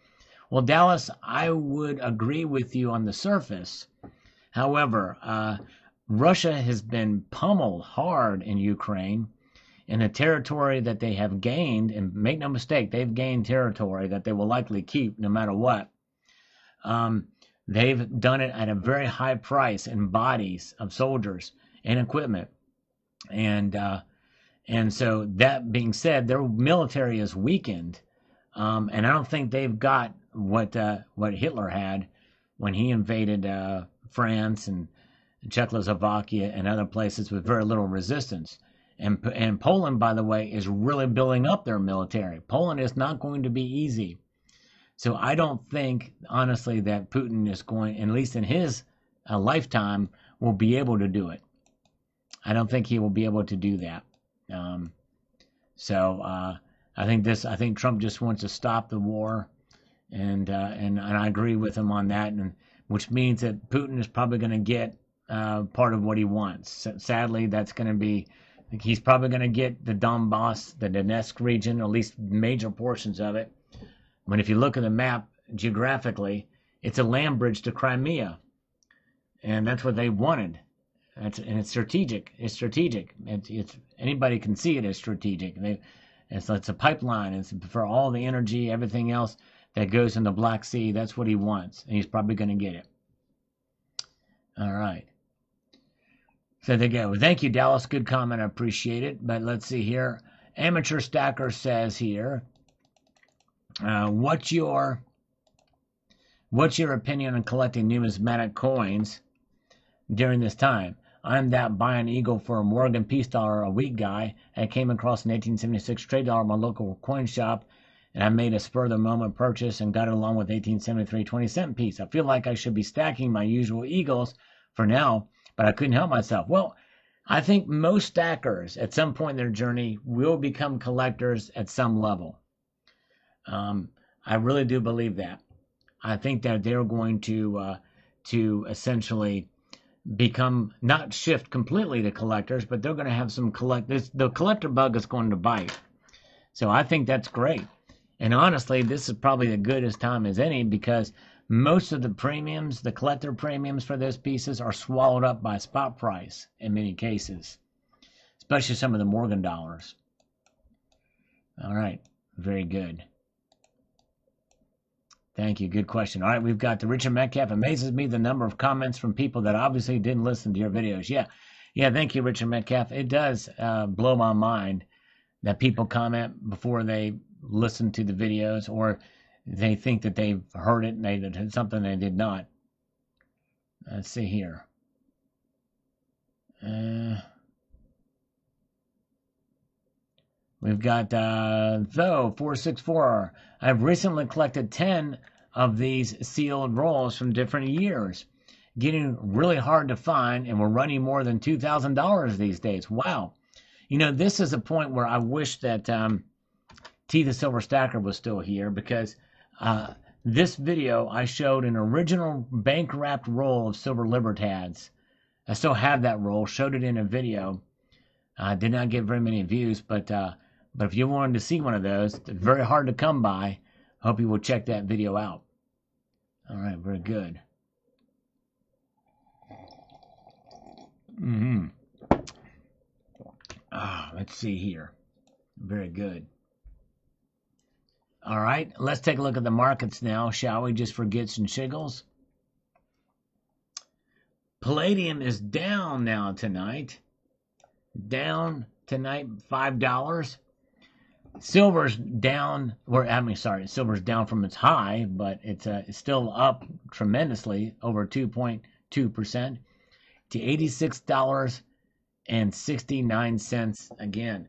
Well, Dallas, I would agree with you on the surface. However, Russia has been pummeled hard in Ukraine, and the territory that they have gained, and make no mistake, they've gained territory that they will likely keep no matter what. They've done it at a very high price in bodies of soldiers and equipment. And so that being said, their military is weakened. And I don't think they've got what Hitler had when he invaded France and Czechoslovakia and other places with very little resistance. And Poland, by the way, is really building up their military. Poland is not going to be easy. So I don't think, honestly, that Putin is going, at least in his lifetime, will be able to do it. I don't think he will be able to do that. I think Trump just wants to stop the war, and I agree with him on that, and which means that Putin is probably going to get part of what he wants. Sadly, that's going to be, he's probably going to get the Donbass, the Donetsk region, or at least major portions of it. When if you look at the map geographically, it's a land bridge to Crimea, and that's what they wanted. And it's strategic. It's strategic. It's anybody can see it as strategic. It's a pipeline. It's for all the energy, everything else that goes in the Black Sea. That's what he wants, and he's probably going to get it. All right. So there you go. Thank you, Dallas. Good comment. I appreciate it. But let's see here. Amateur Stacker says here, what's your opinion on collecting numismatic coins during this time? I'm that buying eagle for a Morgan Peace dollar a week guy. I came across an 1876 trade dollar at my local coin shop, and I made a spur of the moment purchase and got it along with 1873 20-cent piece. I feel like I should be stacking my usual eagles for now, but I couldn't help myself. Well, I think most stackers at some point in their journey will become collectors at some level. I really do believe that. I think that they're going to essentially become, not shift completely to collectors, but they're going to have some the collector bug is going to bite. So I think that's great. And honestly, this is probably the goodest time as any, because most of the premiums, the collector premiums for those pieces, are swallowed up by spot price in many cases, especially some of the Morgan dollars. All right, very good. Thank you. Good question. All right, we've got the Richard Metcalf. Amazes me the number of comments from people that obviously didn't listen to your videos. Yeah. Thank you, Richard Metcalf. It does blow my mind that people comment before they listen to the videos, or they think that they've heard it and they did something they did not. Let's see here. We've got Though 464. I've recently collected 10 of these sealed rolls from different years. Getting really hard to find, and we're running more than $2,000 these days. Wow. You know, this is a point where I wish that T the Silver Stacker was still here, because this video I showed an original bank wrapped roll of silver libertads. I still have that roll, showed it in a video. Did not get very many views, but if you wanted to see one of those, it's very hard to come by. Hope you will check that video out. All right, very good. Let's see here. Very good. All right, let's take a look at the markets now, shall we, just for gits and shiggles? Palladium is down now tonight. Down tonight, $5. Silver's down, silver's down from its high, but it's still up tremendously, over 2.2% to $86.69 again.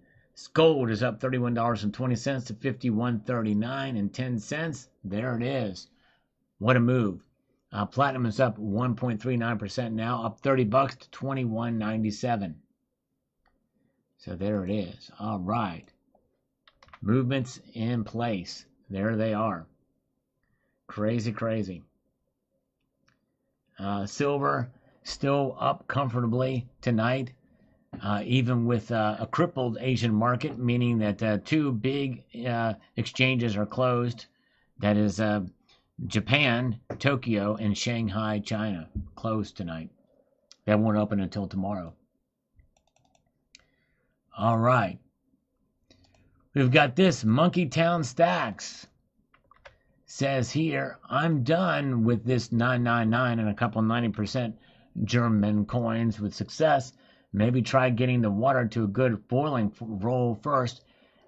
Gold is up $31.20 to $51.39.10. There it is. What a move. Platinum is up 1.39% now, up $30 to $21.97. So there it is. All right. Movements in place. There they are. Crazy, crazy. Silver still up comfortably tonight, even with a crippled Asian market, meaning that two big exchanges are closed. That is Japan, Tokyo, and Shanghai, China, closed tonight. That won't open until tomorrow. All right. We've got this Monkey Town Stacks. Says here, I'm done with this 999 and a couple 90% German coins with success. Maybe try getting the water to a good boiling roll first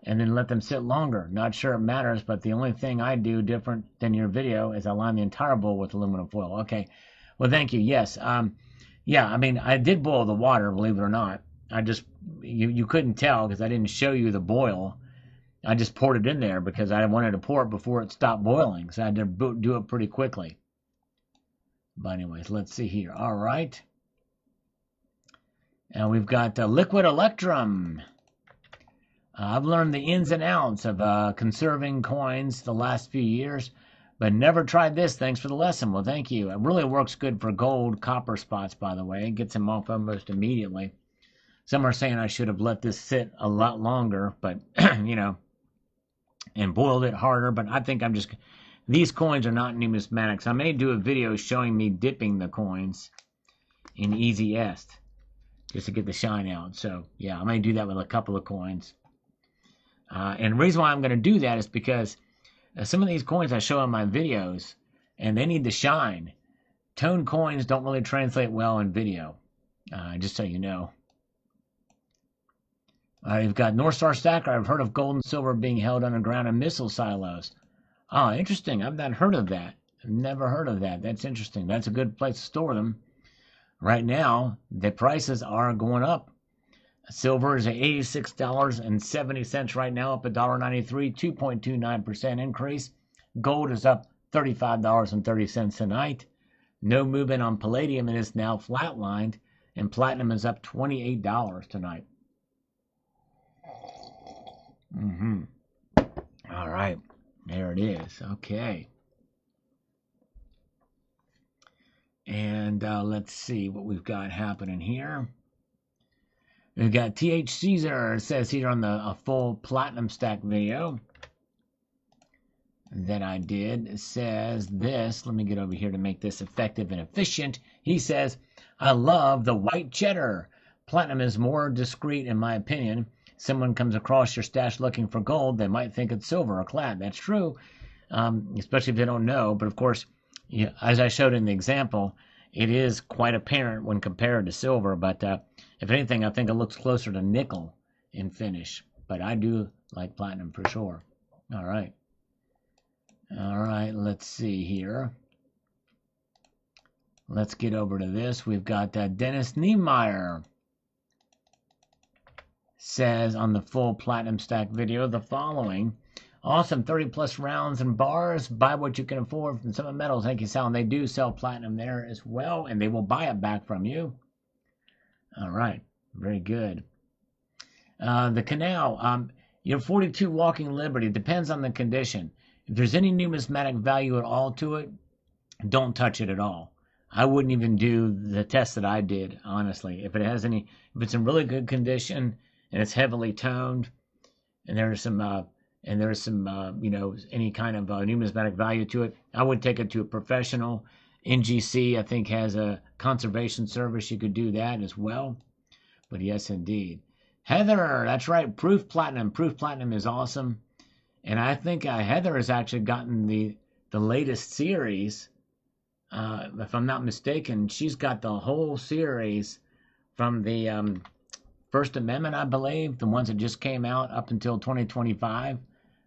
and then let them sit longer. Not sure it matters, but the only thing I do different than your video is I line the entire bowl with aluminum foil. Okay. Well, thank you. Yes. Yeah, I mean, I did boil the water, believe it or not. You couldn't tell because I didn't show you the boil. I just poured it in there because I wanted to pour it before it stopped boiling. So I had to do it pretty quickly. But anyways, let's see here. All right. And we've got liquid electrum. I've learned the ins and outs of conserving coins the last few years, but never tried this. Thanks for the lesson. Well, thank you. It really works good for gold, copper spots, by the way. It gets them off almost immediately. Some are saying I should have let this sit a lot longer, but, you know, and boiled it harder. But I think these coins are not numismatics. I may do a video showing me dipping the coins in Easy Est just to get the shine out. So, yeah, I may do that with a couple of coins. And the reason why I'm going to do that is because some of these coins I show in my videos, and they need to shine. Tone coins don't really translate well in video, just so you know. You've got North Star Stacker. I've heard of gold and silver being held underground in missile silos. Oh, interesting. I've not heard of that. I've never heard of that. That's interesting. That's a good place to store them. Right now, the prices are going up. Silver is at $86.70 right now, up $1.93, 2.29% increase. Gold is up $35.30 tonight. No movement on palladium. It is now flatlined, and platinum is up $28 tonight. All right. There it is. Okay. And let's see what we've got happening here. We've got TH Caesar, says here on the full platinum stack video that I did. It says this. Let me get over here to make this effective and efficient. He says, I love the white cheddar. Platinum is more discreet in my opinion. Someone comes across your stash looking for gold, they might think it's silver or clad. That's true, especially if they don't know. But of course, as I showed in the example, it is quite apparent when compared to silver. But if anything, I think it looks closer to nickel in finish. But I do like platinum for sure. All right. All right, let's see here. Let's get over to this. We've got Dennis Niemeyer. Says on the full platinum stack video the following. Awesome, 30 plus rounds and bars. Buy what you can afford from Summit Metals. Thank you, Sal. And they do sell platinum there as well, and they will buy it back from you. All right, very good. The canal, your 42 Walking Liberty depends on the condition. If there's any numismatic value at all to it, don't touch it at all. I wouldn't even do the test that I did, honestly. If it's in really good condition and it's heavily toned, and there's some any kind of numismatic value to it, I would take it to a professional. NGC, I think, has a conservation service. You could do that as well. But yes, indeed. Heather, that's right, Proof Platinum. Proof Platinum is awesome. And I think Heather has actually gotten the latest series if I'm not mistaken, she's got the whole series from the First Amendment, I believe, the ones that just came out up until 2025,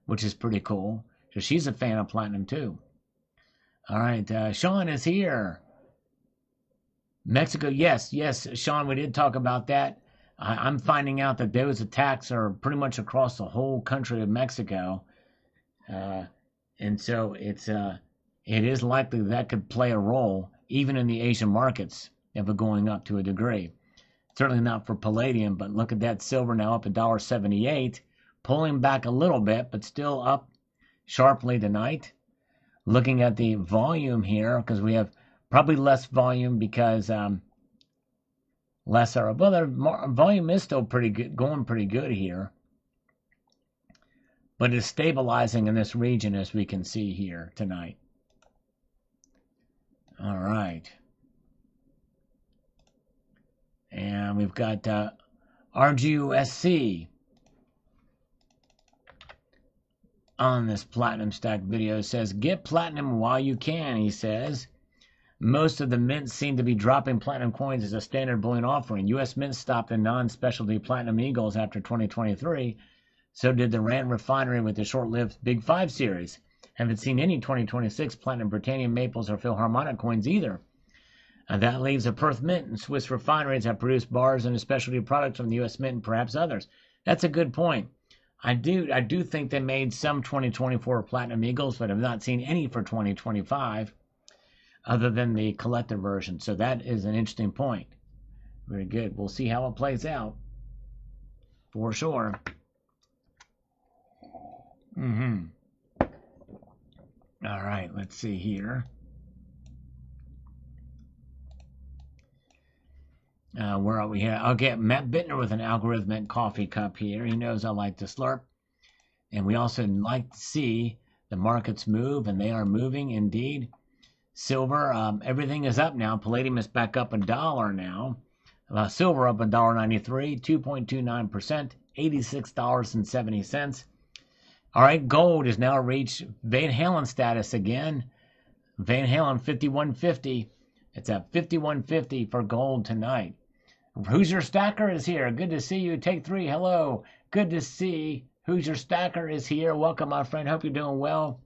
which is pretty cool. So she's a fan of platinum too. All right, Sean is here. Mexico, yes, Sean, we did talk about that. I'm finding out that those attacks are pretty much across the whole country of Mexico, and so it is likely that could play a role even in the Asian markets if it going up to a degree. Certainly not for palladium, but look at that, silver now up $1.78, pulling back a little bit, but still up sharply tonight. Looking at the volume here, because we have probably less volume because less are, well, their volume is still pretty good, going pretty good here, but it's stabilizing in this region as we can see here tonight. All right, and we've got RGUSC on this platinum stack video. It says, get platinum while you can, he says. Most of the mints seem to be dropping platinum coins as a standard bullion offering. U.S. Mint stopped the non-specialty platinum eagles after 2023. So did the Rand refinery with the short-lived Big 5 series. Haven't seen any 2026 platinum Britannium maples or Philharmonic coins either. And that leaves the Perth Mint and Swiss refineries that produce bars and specialty products from the U.S. Mint and perhaps others. That's a good point. I do think they made some 2024 platinum eagles, but I've not seen any for 2025 other than the collector version. So that is an interesting point. Very good. We'll see how it plays out for sure. All right, let's see here. Where are we here? I'll get Matt Bittner with an algorithmic coffee cup here. He knows I like to slurp. And we also like to see the markets move, and they are moving indeed. Silver, everything is up now. Palladium is back up $1 now. Silver up $1.93, 2.29%, $86.70. All right, gold has now reached Van Halen status again. Van Halen 5150. It's at 5150 for gold tonight. Who's Your Stacker is here. Good to see you. Take 3. Hello. Good to see. Who's Your Stacker is here. Welcome, my friend. Hope you're doing well.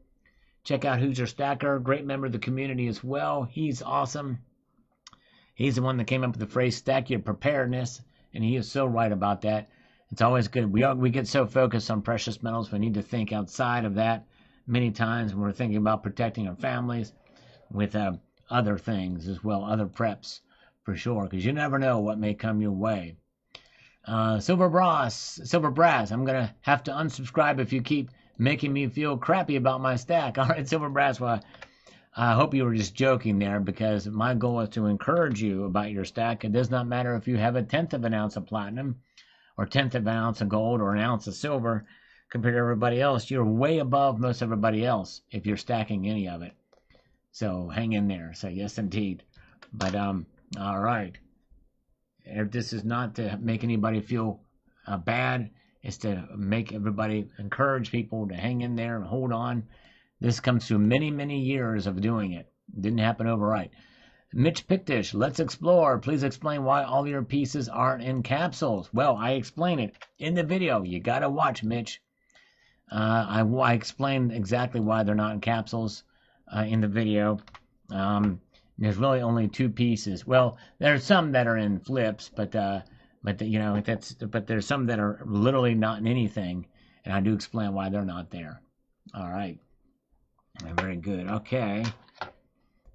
Check out Who's Your Stacker. Great member of the community as well. He's awesome. He's the one that came up with the phrase stack your preparedness, and he is so right about that. It's always good. We get so focused on precious metals, we need to think outside of that many times when we're thinking about protecting our families with other things as well, other preps for sure, because you never know what may come your way. Silver Brass, I'm going to have to unsubscribe if you keep making me feel crappy about my stack. All right, Silver Brass, well, I hope you were just joking there, because my goal is to encourage you about your stack. It does not matter if you have 1/10 of an ounce of platinum or 1/10 of an ounce of gold or an ounce of silver compared to everybody else. You're way above most everybody else if you're stacking any of it. So hang in there. So yes, indeed. But all right. If this is not to make anybody feel bad, it's to make everybody, encourage people to hang in there and hold on. This comes through many, many years of doing it. Didn't happen overnight. Mitch Pictish, let's explore. Please explain why all your pieces aren't in capsules. Well, I explain it in the video. You got to watch, Mitch. I explained exactly why they're not in capsules in the video. There's really only 2 pieces. Well, there's some that are in flips, but there's some that are literally not in anything, and I do explain why they're not there. All right. Very good. Okay.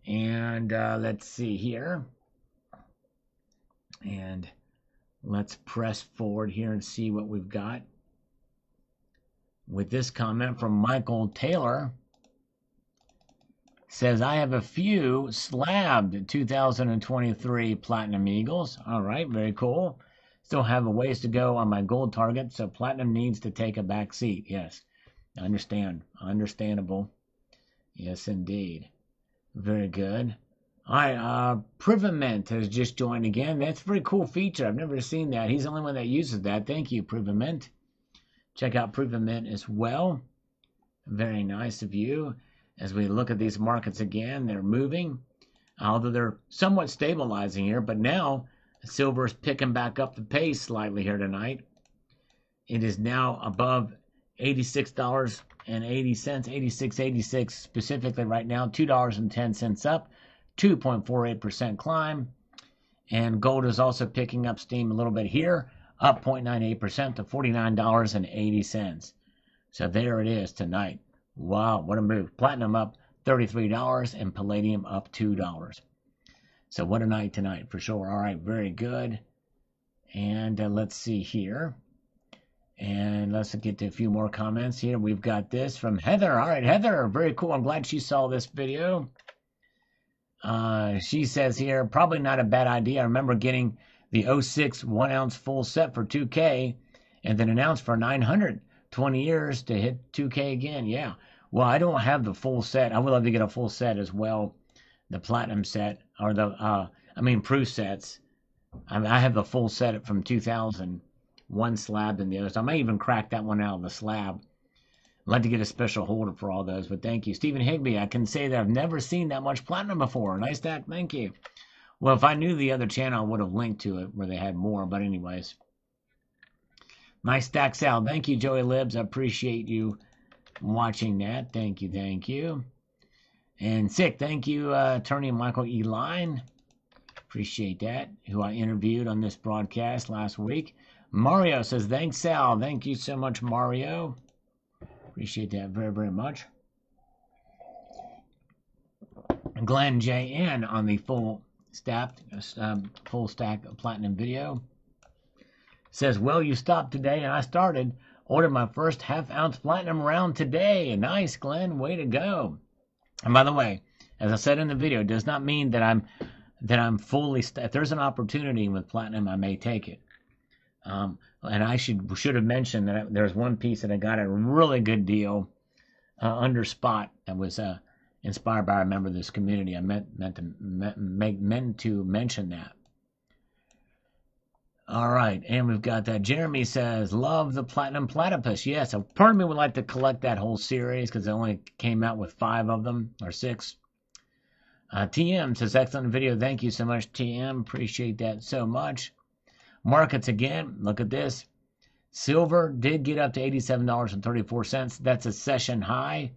And let's see here. And let's press forward here and see what we've got. With this comment from Michael Taylor, says, I have a few slabbed 2023 Platinum Eagles. All right, very cool. Still have a ways to go on my gold target, so platinum needs to take a back seat. Yes, I understand. Understandable. Yes, indeed. Very good. All right, Privament has just joined again. That's a pretty cool feature. I've never seen that. He's the only one that uses that. Thank you, Privament. Check out Privament as well. Very nice of you. As we look at these markets again, they're moving. although they're somewhat stabilizing here. But now silver is picking back up the pace slightly here tonight. It is now above $86.80, 86.86 specifically right now, $2.10 up, 2.48% climb. And gold is also picking up steam a little bit here, up 0.98% to $49.80. So there it is tonight. Wow, what a move. Platinum up $33 and palladium up $2. So what a night tonight for sure. All right, very good. And let's see here. And let's get to a few more comments here. We've got this from Heather. All right, Heather, very cool. I'm glad she saw this video. She says here, probably not a bad idea. I remember getting the 06 1 ounce full set for $2K and then announced for 920 years to hit $2K again. Yeah. Well, I don't have the full set. I would love to get a full set as well. The platinum set or the, proof sets. I have the full set from 2000. One slab and the other. So I may even crack that one out of the slab. I'd like to get a special holder for all those, but thank you. Stephen Higby, I can say that I've never seen that much platinum before. Nice stack, thank you. Well, if I knew the other channel, I would have linked to it where they had more, but anyways. Nice stack, Sal. Thank you, Joey Libs. I appreciate you watching that. Thank you, thank you. And sick, thank you, Attorney Michael E. Line. Appreciate that, who I interviewed on this broadcast last week. Mario says, thanks, Sal. Thank you so much, Mario. Appreciate that very, very much. Glenn J.N. on the full stack platinum video says, well, you stopped today and I started. Ordered my first half-ounce platinum round today. Nice, Glenn. Way to go. And by the way, as I said in the video, it does not mean that I'm fully... If there's an opportunity with platinum, I may take it. And I should have mentioned that there's one piece that I got at a really good deal under spot that was inspired by a member of this community. I meant to mention that. All right, and we've got that. Jeremy says, love the platinum platypus. Yes, a part of me would like to collect that whole series because it only came out with 5 of them, or 6. TM says, excellent video. Thank you so much, TM. Appreciate that so much. Markets again, look at this. Silver did get up to $87.34. That's a session high.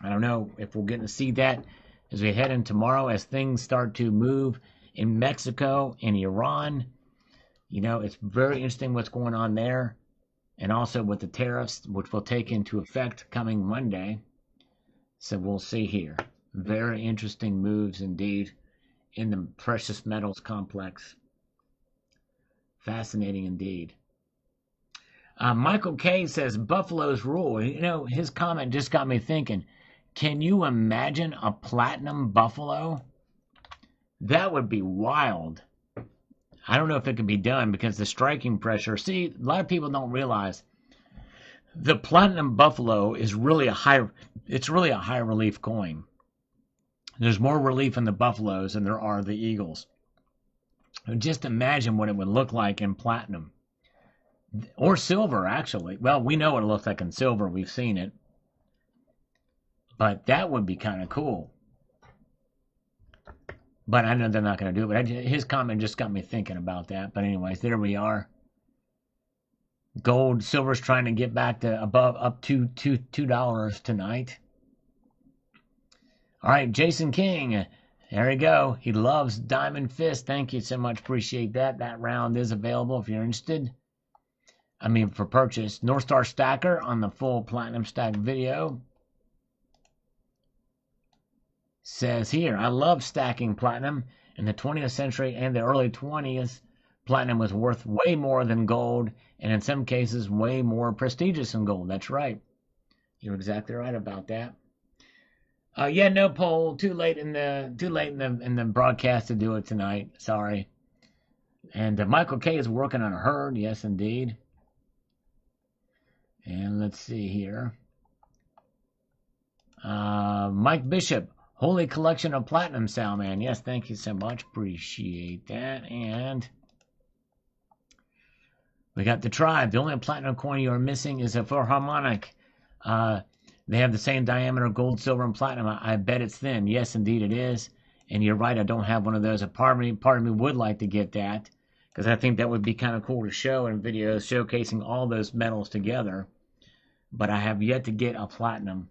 I don't know if we're going to see that as we head in tomorrow as things start to move in Mexico and Iran. You know, it's very interesting what's going on there. And also with the tariffs, which will take into effect coming Monday. So we'll see here. Very interesting moves indeed in the precious metals complex. Fascinating indeed. Michael K says, Buffalo's rule. You know, his comment just got me thinking, can you imagine a platinum buffalo? That would be wild. I don't know if it could be done because the striking pressure. See, a lot of people don't realize the platinum buffalo is really a high relief coin. There's more relief in the buffaloes than there are the eagles. Just imagine what it would look like in platinum. Or silver, actually. Well, we know what it looks like in silver. We've seen it. But that would be kind of cool. But I know they're not going to do it. But his comment just got me thinking about that. But anyways, there we are. Gold, silver's trying to get back to up to $2 tonight. All right, Jason King. There you go. He loves Diamond Fist. Thank you so much. Appreciate that. That round is available if you're interested. For purchase. North Star Stacker on the full platinum stack video. Says here, I love stacking platinum. In the 20th century and the early 20th, platinum was worth way more than gold, and in some cases, way more prestigious than gold. That's right. You're exactly right about that. Yeah, no poll. Too late in the broadcast to do it tonight. Sorry. And Michael K is working on a herd. Yes, indeed. And let's see here. Mike Bishop, holy collection of platinum, Salman. Yes, thank you so much. Appreciate that. And we got the tribe. The only platinum coin you are missing is a Philharmonic. They have the same diameter, gold, silver, and platinum. I bet it's thin. Yes, indeed it is. And you're right, I don't have one of those. A part of me would like to get that, because I think that would be kind of cool to show in videos showcasing all those metals together. But I have yet to get a platinum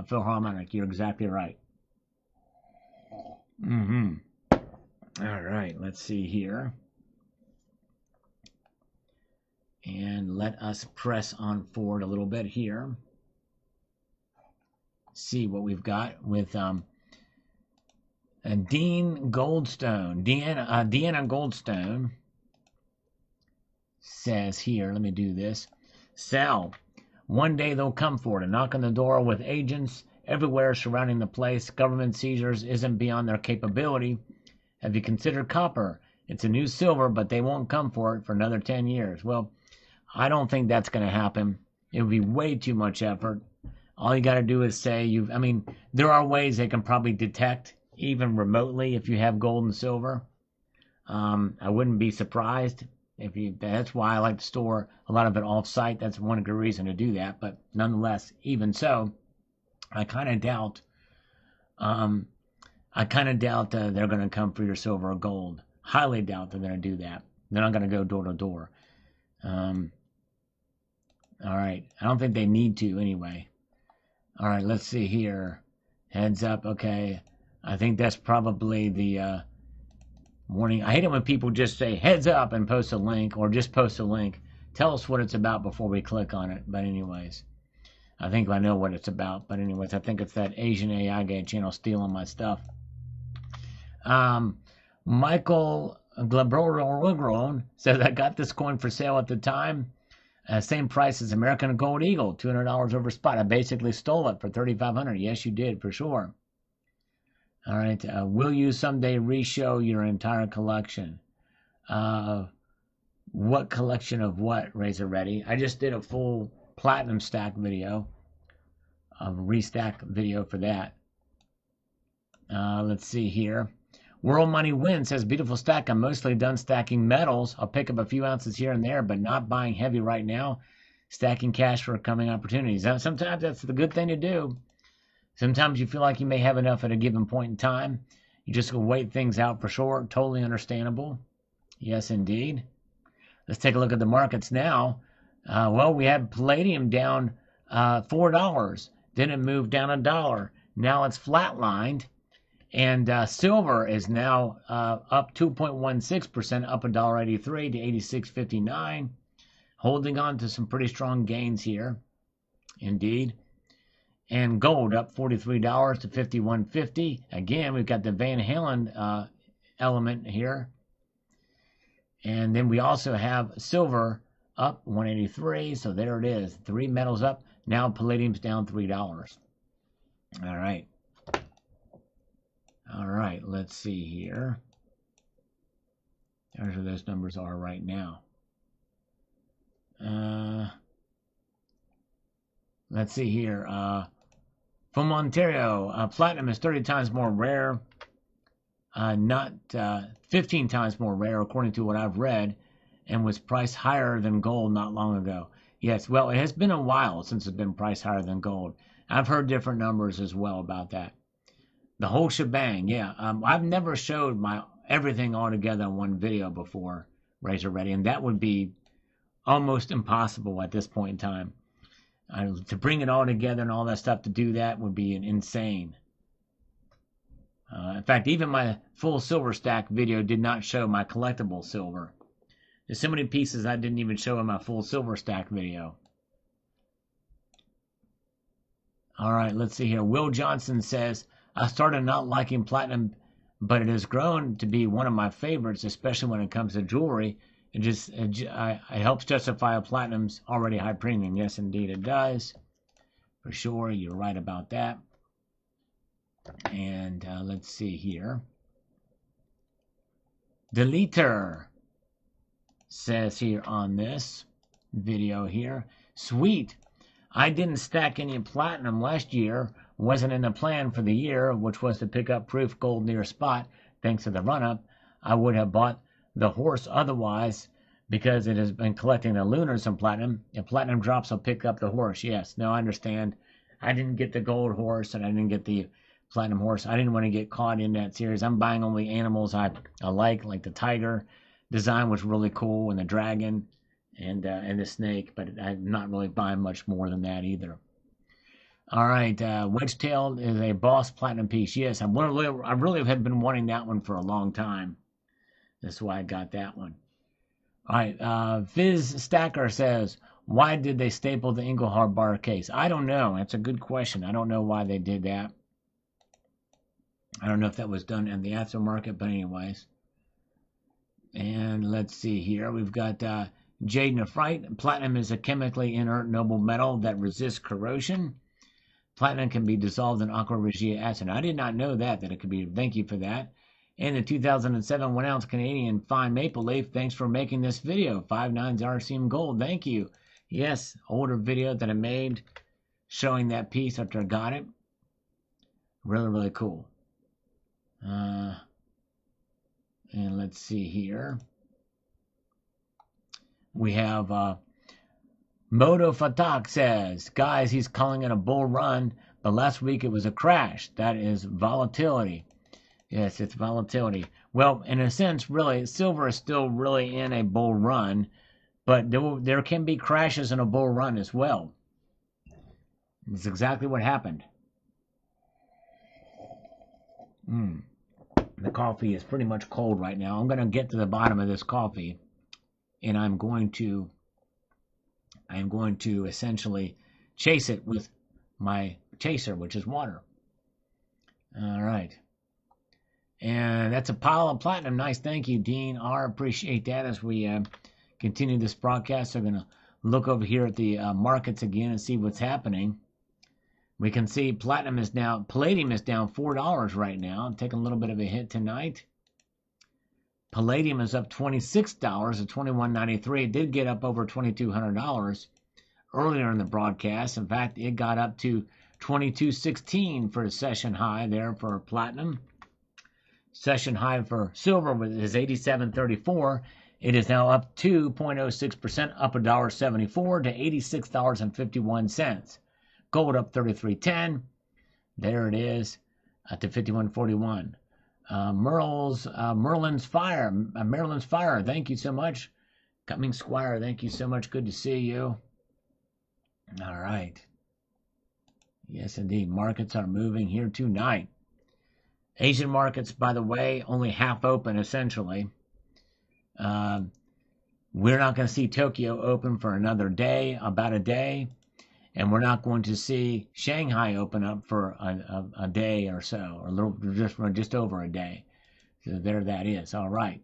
Philharmonic. You're exactly right. All right, let's see here. And let us press on forward a little bit here. See what we've got with Dean Goldstone. Deanna Goldstone says here, let me do this. Sell. One day they'll come for it and knock on the door with agents everywhere surrounding the place. Government seizures isn't beyond their capability. Have you considered copper? It's a new silver, but they won't come for it for another 10 years. Well, I don't think that's going to happen. It would be way too much effort. All you got to do is say I mean, there are ways they can probably detect even remotely if you have gold and silver. I wouldn't be surprised that's why I like to store a lot of it off-site. That's one good reason to do that. But nonetheless, even so, I kind of doubt they're going to come for your silver or gold. Highly doubt they're going to do that. They're not going to go door to door. All right. I don't think they need to anyway. All right, let's see here. Heads up. Okay. I think that's probably the warning. I hate it when people just say heads up and post a link, or just post a link. Tell us what it's about before we click on it. But anyways, I think I know what it's about. But anyways, I think it's that Asian AI guy channel stealing my stuff. Michael Glabron says, I got this coin for sale at the time. Same price as American Gold Eagle, $200 over spot. I basically stole it for $3,500. Yes, you did, for sure. All right. Will you someday re-show your entire collection? What collection of what, Razor Ready? I just did a full platinum stack video, a restack video for that. Let's see here. World Money Win says, beautiful stack. I'm mostly done stacking metals. I'll pick up a few ounces here and there, but not buying heavy right now. Stacking cash for coming opportunities. Sometimes that's the good thing to do. Sometimes you feel like you may have enough at a given point in time. You just go wait things out for sure. Totally understandable. Yes, indeed. Let's take a look at the markets now. Well, we had palladium down $4. Then it moved down $1. Now it's flatlined. And silver is now up 2.16%, up $1.83 to 86.59. Holding on to some pretty strong gains here. Indeed. And gold up $43 to 51.50. Again, we've got the Van Halen element here. And then we also have silver up 183. So there it is. 3 metals up. Now palladium's down $3. All right. All right. Let's see here. There's where those numbers are right now. Let's see here. From Ontario, platinum is 30 times more rare, not 15 times more rare, according to what I've read, and was priced higher than gold not long ago. Yes, well, it has been a while since it's been priced higher than gold. I've heard different numbers as well about that. The whole shebang, yeah. I've never showed my everything all together in one video before, Razor Ready, and that would be almost impossible at this point in time. To bring it all together and all that stuff, to do that would be insane. In fact, even my full silver stack video did not show my collectible silver. There's so many pieces I didn't even show in my full silver stack video. All right, let's see here. Will Johnson says, I started not liking platinum, but it has grown to be one of my favorites, especially when it comes to jewelry. It helps justify a platinum's already high premium. Yes, indeed, it does. For sure, you're right about that. And let's see here. Deleter says here on this video here, sweet. I didn't stack any platinum last year. Wasn't in the plan for the year, which was to pick up proof gold near spot. Thanks to the run-up, I would have bought the horse otherwise, because it has been collecting the lunars and platinum. If platinum drops, I'll pick up the horse. Yes, no, I understand. I didn't get the gold horse, and I didn't get the Platinum horse. I didn't want to get caught in that series. I'm buying only animals I like the tiger design was really cool, and the dragon, and the snake. But I'm not really buying much more than that either. All right, Wedgetail is a boss platinum piece. Yes, I really have been wanting that one for a long time. That's why I got that one. All right, Fizz Stacker says, why did they staple the Engelhard bar case? I don't know. That's a good question. I don't know why they did that. I don't know if that was done in the aftermarket, but anyways. And let's see here. We've got Jade Nephrite. Platinum is a chemically inert noble metal that resists corrosion. Platinum can be dissolved in aqua regia acid. I did not know that it could be. Thank you for that. And the 2007 1-ounce Canadian fine maple leaf. Thanks for making this video. 5.9 RCM gold. Thank you. Yes, older video that I made showing that piece after I got it. Really, really cool. And let's see here. We have Moto Fatak says, guys, he's calling it a bull run, but last week it was a crash. That is volatility. Yes, it's volatility. Well, in a sense, really, silver is still really in a bull run, but there can be crashes in a bull run as well. It's exactly what happened. The coffee is pretty much cold right now. I'm going to get to the bottom of this coffee, and I'm going to essentially chase it with my chaser, which is water. All right. And that's a pile of platinum. Nice. Thank you, Dean R. Appreciate that. As we continue this broadcast, we're going to look over here at the markets again and see what's happening. We can see palladium is down $4 right now, taking a little bit of a hit tonight. Palladium is up $26 at $21.93. It did get up over $2,200 earlier in the broadcast. In fact, it got up to $22.16 for a session high there for platinum. Session high for silver is $87.34. It is now up 2.06%, up $1.74 to $86.51. Gold up 33.10. There it is to 51.41. Merlin's Fire. Thank you so much. Cumming Squire, thank you so much. Good to see you. All right. Yes, indeed. Markets are moving here tonight. Asian markets, by the way, only half open essentially. We're not going to see Tokyo open for another day, about a day. And we're not going to see Shanghai open up for a day or so, or just over a day. So there that is. All right.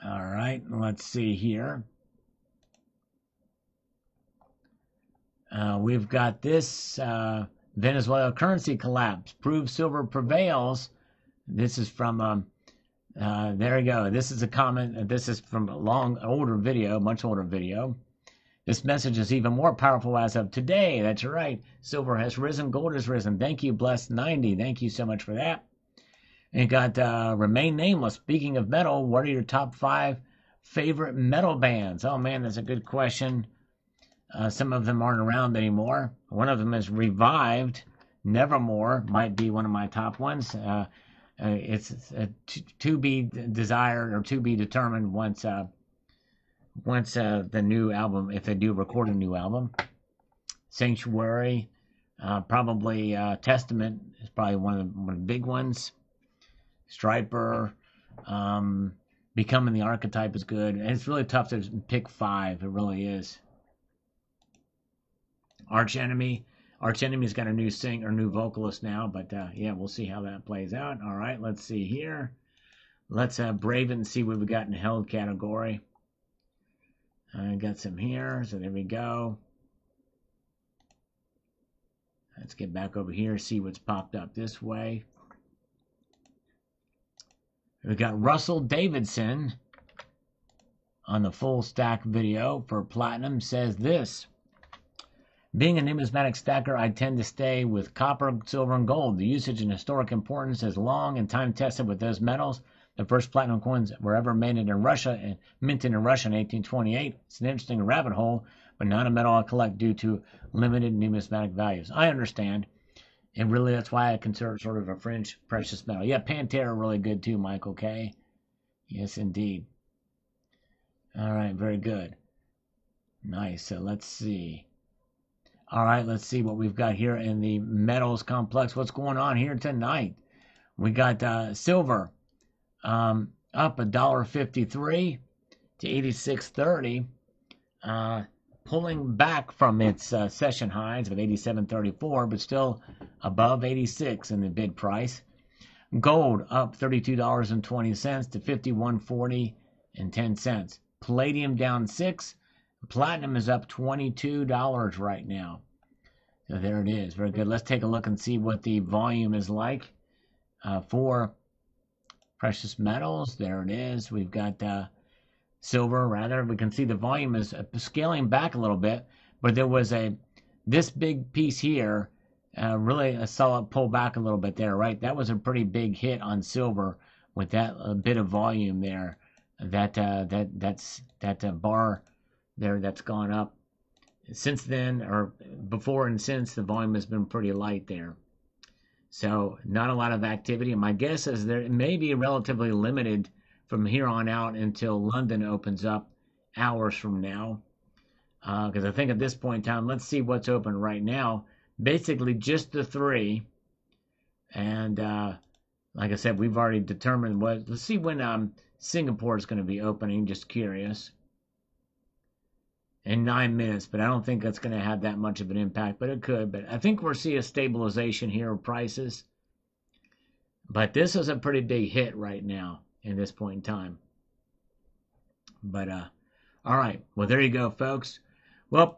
All right. Let's see here. We've got this Venezuela currency collapse. Proves silver prevails. This is from, there you go. This is a comment. This is from a much older video. This message is even more powerful as of today. That's right. Silver has risen. Gold has risen. Thank you, Blessed90. Thank you so much for that. And you got Remain Nameless. Speaking of metal, what are your top 5 favorite metal bands? Oh, man, that's a good question. Some of them aren't around anymore. One of them is Revived. Nevermore might be one of my top ones. It's to be desired or to be determined once the new album, if they do record a new album. Sanctuary, probably Testament is probably one of the big ones. Striper, Becoming the Archetype is good. And it's really tough to pick 5. It really is. Arch Enemy's got a new vocalist now, but yeah, we'll see how that plays out. All right, let's see here. Let's brave it and see what we got in the held category. I got some here, so there we go. Let's get back over here, see what's popped up this way. We got Russell Davidson on the full stack video for platinum says this. Being a numismatic stacker, I tend to stay with copper, silver, and gold. The usage and historic importance is long and time-tested with those metals. The first platinum coins were ever minted in Russia and minted in Russia in 1828. It's an interesting rabbit hole, but not a metal I collect due to limited numismatic values. I understand. And really, that's why I consider it sort of a fringe precious metal. Yeah, Pantera really good too, Michael K. Yes, indeed. All right, very good. Nice. So let's see. All right, let's see what we've got here in the metals complex. What's going on here tonight? We got silver up $1.53 to 86.30, pulling back from its session highs of 87.34, but still above 86 in the bid price. Gold up $32.20 to 51.40 and 10 cents. Palladium down 6. Platinum is up $22 right now. So there it is. Very good. Let's take a look and see what the volume is like for precious metals. There it is. We've got silver, rather. We can see the volume is scaling back a little bit, but there was this big piece here, really a solid pull back a little bit there, right? That was a pretty big hit on silver with that bit of volume there. That bar there that's gone up since then, or before and since, the volume has been pretty light there. So not a lot of activity. And my guess is there may be relatively limited from here on out until London opens up hours from now. Because I think at this point in time, let's see what's open right now. Basically just the three. And like I said, we've already determined what. Let's see when Singapore is going to be opening. Just curious. In 9 minutes, but I don't think that's going to have that much of an impact, but it could. But I think we're seeing a stabilization here of prices. But this is a pretty big hit right now in this point in time. But all right, well there you go, folks. Well,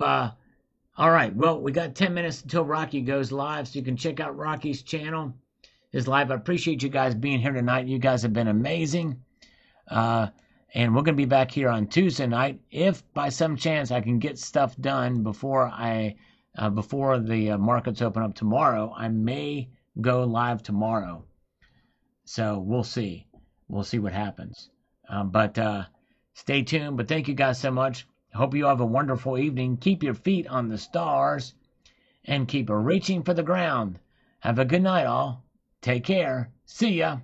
all right, well we got 10 minutes until Rocky goes live, so you can check out Rocky's channel. His live. I appreciate you guys being here tonight. You guys have been amazing. And we're going to be back here on Tuesday night. If by some chance I can get stuff done before the markets open up tomorrow, I may go live tomorrow. So we'll see. We'll see what happens. But stay tuned. But thank you guys so much. Hope you have a wonderful evening. Keep your feet on the stars and keep reaching for the ground. Have a good night, all. Take care. See ya.